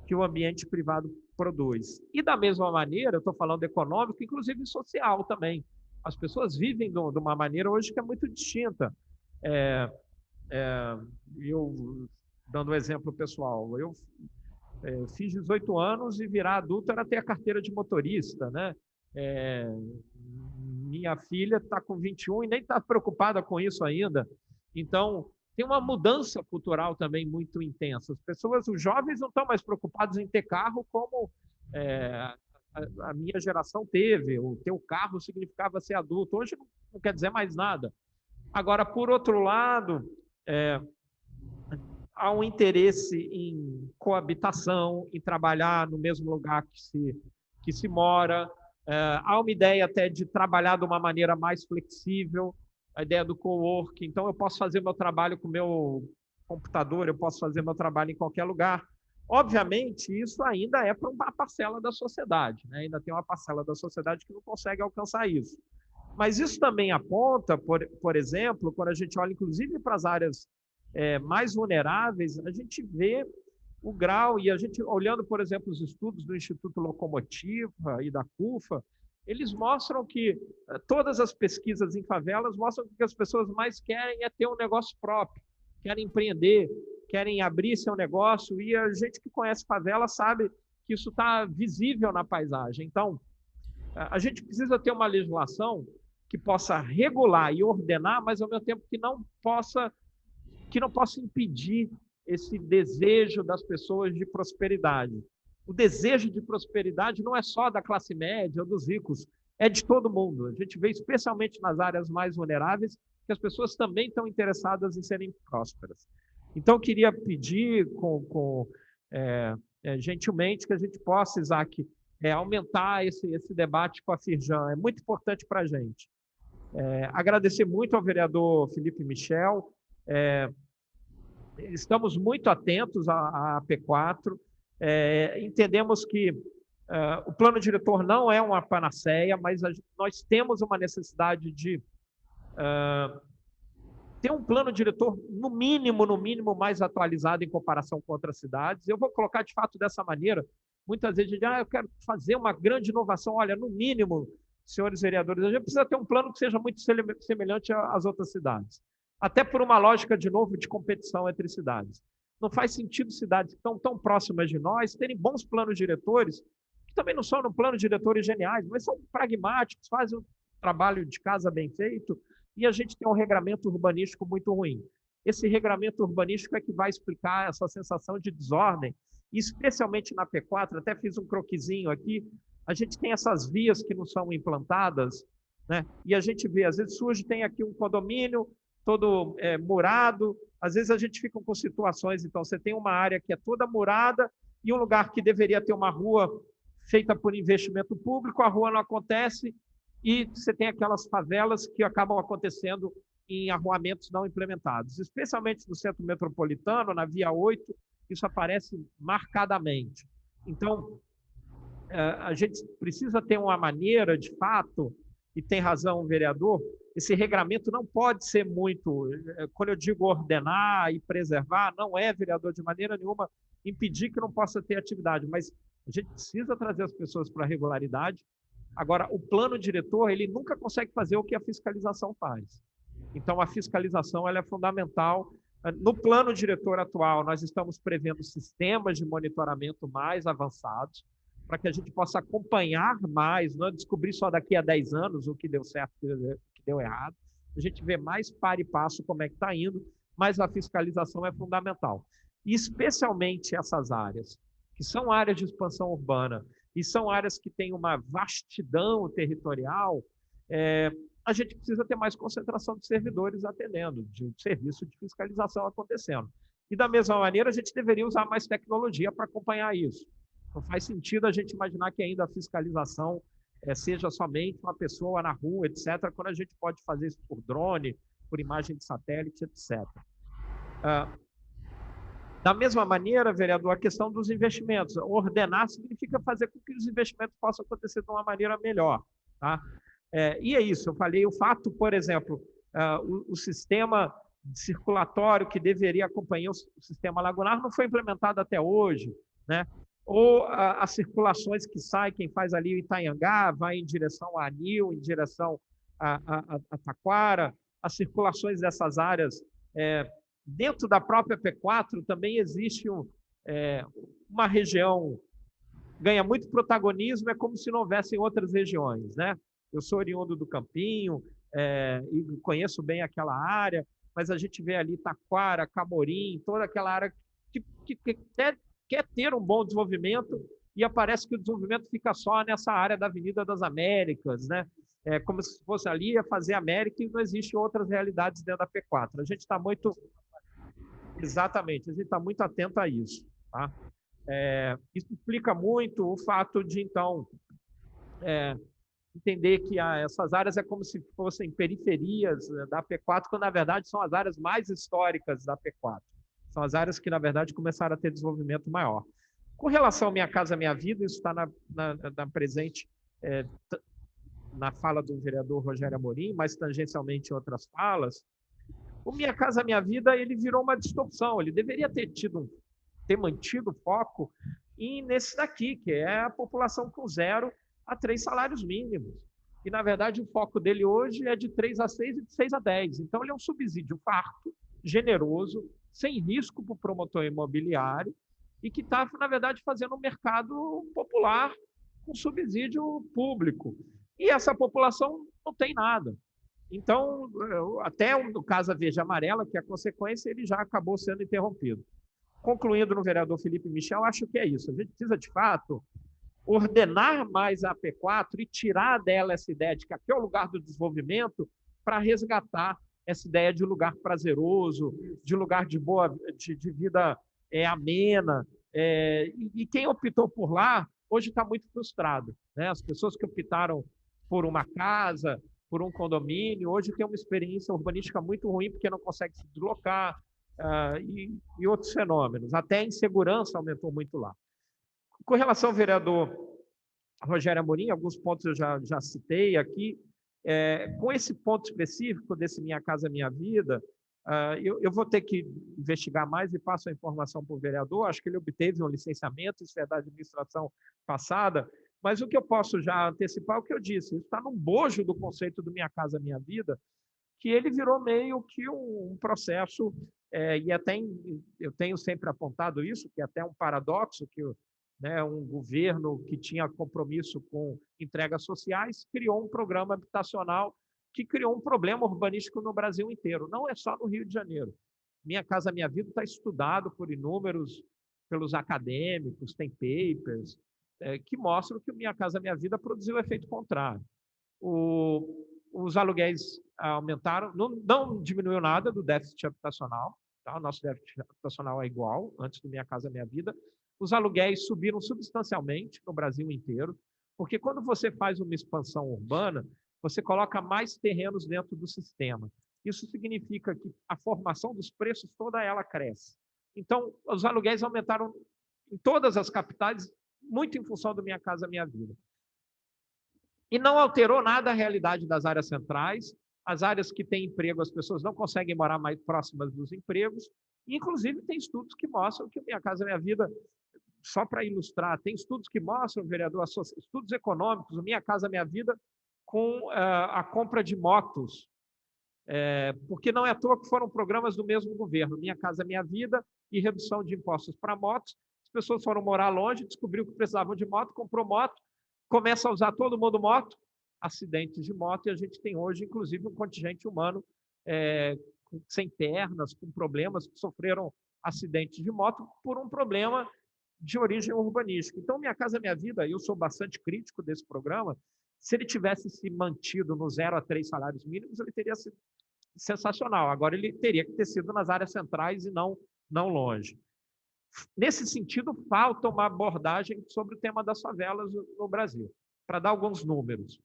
que o ambiente privado produz. E, da mesma maneira, eu estou falando econômico, inclusive social também. As pessoas vivem de uma maneira hoje que é muito distinta. Eu, dando um exemplo pessoal, eu fiz 18 anos e virar adulto era ter a carteira de motorista, né? Minha filha está com 21 e nem está preocupada com isso ainda. Então, tem uma mudança cultural também muito intensa. Os jovens não estão mais preocupados em ter carro como a minha geração teve. O ter o carro significava ser adulto. Hoje não quer dizer mais nada. Agora, por outro lado, há um interesse em coabitação, em trabalhar no mesmo lugar que se mora. Há uma ideia até de trabalhar de uma maneira mais flexível, a ideia do coworking. Então, eu posso fazer meu trabalho com o meu computador, eu posso fazer meu trabalho em qualquer lugar. Obviamente, isso ainda é para uma parcela da sociedade, né? Ainda tem uma parcela da sociedade que não consegue alcançar isso. Mas isso também aponta, por exemplo, quando a gente olha, inclusive, para as áreas mais vulneráveis, a gente vê o grau, e a gente, olhando, por exemplo, os estudos do Instituto Locomotiva e da CUFA, eles mostram que todas as pesquisas em favelas mostram que as pessoas mais querem é ter um negócio próprio, querem empreender, querem abrir seu negócio, e a gente que conhece favela sabe que isso está visível na paisagem. Então, a gente precisa ter uma legislação que possa regular e ordenar, mas ao mesmo tempo que não possa impedir esse desejo das pessoas de prosperidade. O desejo de prosperidade não é só da classe média ou dos ricos, é de todo mundo. A gente vê, especialmente nas áreas mais vulneráveis, que as pessoas também estão interessadas em serem prósperas. Então, eu queria pedir, gentilmente, que a gente possa, Isaac, aumentar esse debate com a Firjan. É muito importante para a gente. Agradecer muito ao vereador Felipe Michel. Estamos muito atentos à P4. Entendemos que o plano diretor não é uma panaceia, mas nós temos uma necessidade de ter um plano diretor, no mínimo, mais atualizado em comparação com outras cidades. Eu vou colocar de fato dessa maneira. Muitas vezes, eu quero fazer uma grande inovação. Olha, no mínimo, senhores vereadores, a gente precisa ter um plano que seja muito semelhante às outras cidades. Até por uma lógica, de novo, de competição entre cidades. Não faz sentido cidades que estão tão próximas de nós terem bons planos diretores, que também não são planos diretores geniais, mas são pragmáticos, fazem um trabalho de casa bem feito, e a gente tem um regramento urbanístico muito ruim. Esse regramento urbanístico é que vai explicar essa sensação de desordem, e especialmente na P4, até fiz um croquisinho aqui, a gente tem essas vias que não são implantadas, né? E a gente vê, às vezes surge, tem aqui um condomínio todo murado, às vezes a gente fica com situações, então você tem uma área que é toda murada e um lugar que deveria ter uma rua feita por investimento público, a rua não acontece, e você tem aquelas favelas que acabam acontecendo em arruamentos não implementados. Especialmente no centro metropolitano, na Via 8, isso aparece marcadamente. Então, a gente precisa ter uma maneira, de fato, e tem razão o vereador, esse regramento não pode ser muito, quando eu digo ordenar e preservar, não é, vereador, de maneira nenhuma, impedir que não possa ter atividade, mas a gente precisa trazer as pessoas para a regularidade. Agora, o plano diretor, ele nunca consegue fazer o que a fiscalização faz. Então, a fiscalização ela é fundamental. No plano diretor atual, nós estamos prevendo sistemas de monitoramento mais avançados, para que a gente possa acompanhar mais, não descobrir só daqui a 10 anos o que deu certo e o que deu errado. A gente vê mais para e passo como é que está indo, mas a fiscalização é fundamental. E especialmente essas áreas, que são áreas de expansão urbana, e são áreas que têm uma vastidão territorial, a gente precisa ter mais concentração de servidores atendendo, de serviço de fiscalização acontecendo. E, da mesma maneira, a gente deveria usar mais tecnologia para acompanhar isso. Não faz sentido a gente imaginar que ainda a fiscalização seja somente uma pessoa na rua, etc., quando a gente pode fazer isso por drone, por imagem de satélite, etc. Da mesma maneira, vereador, a questão dos investimentos. Ordenar significa fazer com que os investimentos possam acontecer de uma maneira melhor. Tá? E é isso, eu falei, o fato, por exemplo, o sistema circulatório que deveria acompanhar o sistema lagunar não foi implementado até hoje, né? Ou as circulações que saem, quem faz ali o Itanhangá, vai em direção a Anil, em direção a Taquara, as circulações dessas áreas. Dentro da própria P4 também existe uma região, ganha muito protagonismo, é como se não houvessem outras regiões, né? Eu sou oriundo do Campinho, e conheço bem aquela área, mas a gente vê ali Taquara, Camorim, toda aquela área que quer ter um bom desenvolvimento e parece que o desenvolvimento fica só nessa área da Avenida das Américas, né? Como se fosse ali fazer América e não existem outras realidades dentro da P4. A gente está muito... Exatamente, a gente está muito atento a isso. Tá? Isso explica muito o fato de, então, entender que essas áreas é como se fossem periferias da P4, quando, na verdade, são as áreas mais históricas da P4. São as áreas que, na verdade, começaram a ter desenvolvimento maior. Com relação ao Minha Casa Minha Vida, isso está presente na fala do vereador Rogério Amorim, mas tangencialmente em outras falas. O Minha Casa Minha Vida ele virou uma distorção. Ele deveria ter mantido o foco nesse daqui, que é a população com 0 a 3 salários mínimos. E, na verdade, o foco dele hoje é de 3 a 6 e de 6 a 10. Então, ele é um subsídio farto, generoso, sem risco para o promotor imobiliário e que está, na verdade, fazendo um mercado popular com subsídio público. E essa população não tem nada. Então, até no caso Verde Amarela, que é a consequência, ele já acabou sendo interrompido. Concluindo no vereador Felipe Michel, acho que é isso. A gente precisa, de fato, ordenar mais a AP4 e tirar dela essa ideia de que aqui é o lugar do desenvolvimento para resgatar essa ideia de lugar prazeroso, de lugar de vida amena. E quem optou por lá, hoje está muito frustrado, né? As pessoas que optaram por uma casa, por um condomínio, hoje tem uma experiência urbanística muito ruim porque não consegue se deslocar e outros fenômenos. Até a insegurança aumentou muito lá. Com relação ao vereador Rogério Amorim, alguns pontos eu já citei aqui. Com esse ponto específico desse Minha Casa Minha Vida, eu vou ter que investigar mais e passo a informação para o vereador. Acho que ele obteve um licenciamento, isso é da administração passada, mas o que eu posso já antecipar é o que eu disse. Está no bojo do conceito do Minha Casa Minha Vida, que ele virou meio que um processo, e até eu tenho sempre apontado isso, que é até um paradoxo, que um governo que tinha compromisso com entregas sociais criou um programa habitacional que criou um problema urbanístico no Brasil inteiro. Não é só no Rio de Janeiro. Minha Casa Minha Vida está estudado pelos acadêmicos, tem papers que mostram que o Minha Casa Minha Vida produziu o efeito contrário. Os aluguéis aumentaram, não diminuiu nada do déficit habitacional, tá? O nosso déficit habitacional é igual, antes do Minha Casa Minha Vida. Os aluguéis subiram substancialmente no Brasil inteiro, porque quando você faz uma expansão urbana, você coloca mais terrenos dentro do sistema. Isso significa que a formação dos preços, toda ela cresce. Então, os aluguéis aumentaram em todas as capitais, muito em função do Minha Casa Minha Vida. E não alterou nada a realidade das áreas centrais. As áreas que têm emprego, as pessoas não conseguem morar mais próximas dos empregos. Inclusive, tem estudos que mostram que o Minha Casa Minha Vida, só para ilustrar, tem estudos que mostram, vereador, estudos econômicos, o Minha Casa Minha Vida, com a compra de motos, porque não é à toa que foram programas do mesmo governo, Minha Casa Minha Vida e redução de impostos para motos. As pessoas foram morar longe, descobriu que precisavam de moto, comprou moto, começa a usar todo mundo moto, acidentes de moto, e a gente tem hoje, inclusive, um contingente humano sem pernas, com problemas, que sofreram acidentes de moto por um problema de origem urbanística. Então, Minha Casa Minha Vida, eu sou bastante crítico desse programa. Se ele tivesse se mantido no 0 a 3 salários mínimos, ele teria sido sensacional. Agora, ele teria que ter sido nas áreas centrais e não longe. Nesse sentido, falta uma abordagem sobre o tema das favelas no Brasil. Para dar alguns números.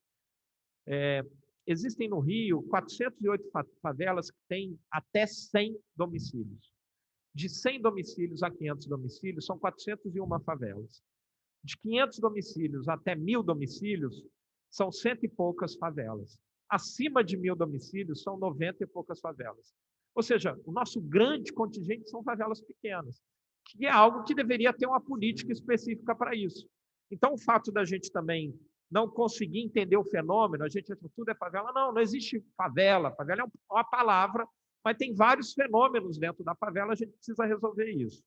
Existem no Rio 408 favelas que têm até 100 domicílios. De 100 domicílios a 500 domicílios, são 401 favelas. De 500 domicílios até 1.000 domicílios, são 100 e poucas favelas. Acima de 1.000 domicílios, são 90 e poucas favelas. Ou seja, o nosso grande contingente são favelas pequenas, que é algo que deveria ter uma política específica para isso. Então, o fato da gente também não conseguir entender o fenômeno, a gente acha que tudo é favela. Não existe favela. Favela é uma palavra, mas tem vários fenômenos dentro da favela, a gente precisa resolver isso.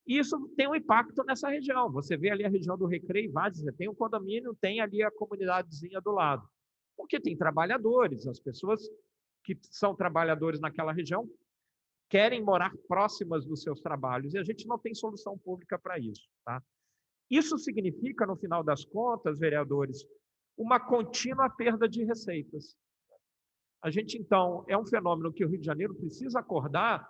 E isso tem um impacto nessa região. Você vê ali a região do Recreio, Várzea, tem um condomínio, tem ali a comunidadezinha do lado. Porque tem trabalhadores, as pessoas que são trabalhadores naquela região querem morar próximas dos seus trabalhos, e a gente não tem solução pública para isso, tá? Isso significa, no final das contas, vereadores, uma contínua perda de receitas. A gente, então, é um fenômeno que o Rio de Janeiro precisa acordar,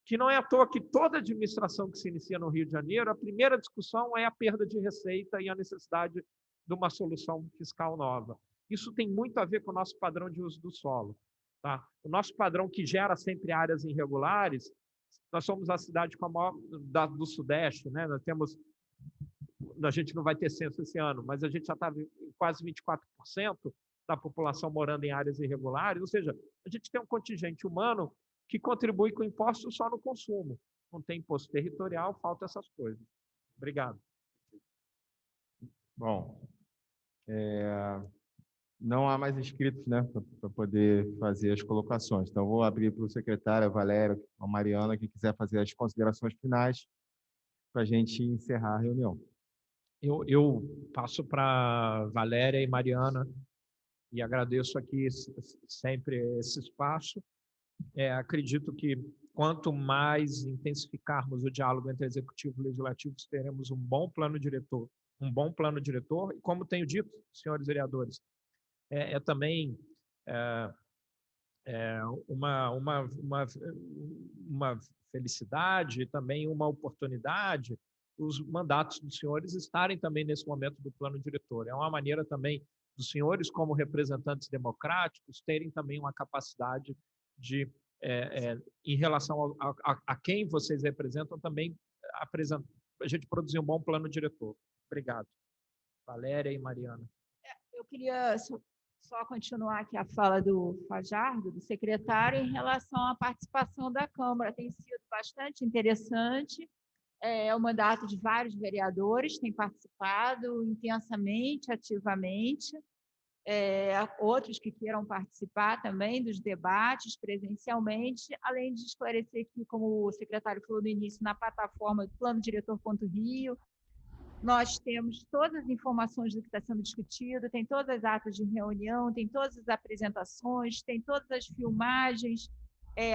que não é à toa que toda administração que se inicia no Rio de Janeiro, a primeira discussão é a perda de receita e a necessidade de uma solução fiscal nova. Isso tem muito a ver com o nosso padrão de uso do solo. Tá? O nosso padrão, que gera sempre áreas irregulares, Nós somos a cidade com a maior do Sudeste, né? A gente não vai ter censo esse ano, mas a gente já está em quase 24% da população morando em áreas irregulares, ou seja, a gente tem um contingente humano que contribui com impostos só no consumo. Não tem imposto territorial, falta essas coisas. Obrigado. Bom, não há mais inscritos, né, para poder fazer as colocações. Então, vou abrir para o secretário, a Valéria, a Mariana, que quiser fazer as considerações finais para a gente encerrar a reunião. Eu passo para Valéria e Mariana e agradeço aqui sempre esse espaço. Acredito que quanto mais intensificarmos o diálogo entre executivo e legislativo, teremos um bom plano diretor. E como tenho dito, senhores vereadores, também uma felicidade e também uma oportunidade os mandatos dos senhores estarem também nesse momento do plano diretor. É uma maneira também dos senhores, como representantes democráticos, terem também uma capacidade de, em relação a quem vocês representam, também a gente produzir um bom plano diretor. Obrigado. Valéria e Mariana. Eu queria só continuar aqui a fala do Fajardo, do secretário, em relação à participação da Câmara. Tem sido bastante interessante. O mandato de vários vereadores tem participado intensamente, ativamente. Outros que queiram participar também dos debates presencialmente, além de esclarecer aqui, como o secretário falou no início, na plataforma do Plano Diretor.Rio, nós temos todas as informações do que está sendo discutido, tem todas as atas de reunião, tem todas as apresentações, tem todas as filmagens,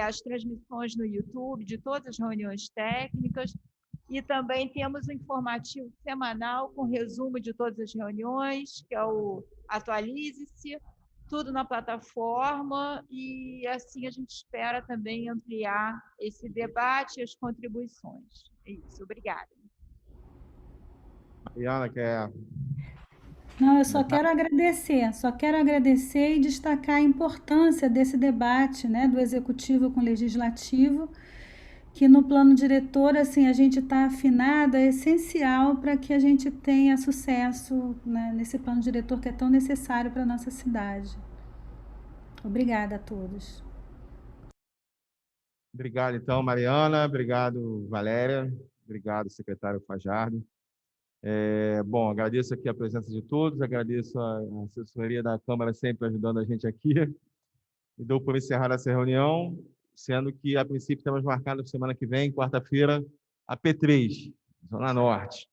as transmissões no YouTube de todas as reuniões técnicas, e também temos um informativo semanal com resumo de todas as reuniões, que é o Atualize-se, tudo na plataforma, e assim a gente espera também ampliar esse debate e as contribuições. É isso, obrigada. Mariana, quer... Não, eu só quero agradecer e destacar a importância desse debate, né, do Executivo com o Legislativo, que no plano diretor, assim, a gente está afinado, é essencial para que a gente tenha sucesso, né, nesse plano diretor que é tão necessário para a nossa cidade. Obrigada a todos. Obrigado, então, Mariana. Obrigado, Valéria. Obrigado, secretário Fajardo. Bom, agradeço aqui a presença de todos, agradeço a assessoria da Câmara sempre ajudando a gente aqui. E dou por encerrada essa reunião, sendo que, a princípio, temos marcado semana que vem, quarta-feira, a P3, Zona Norte.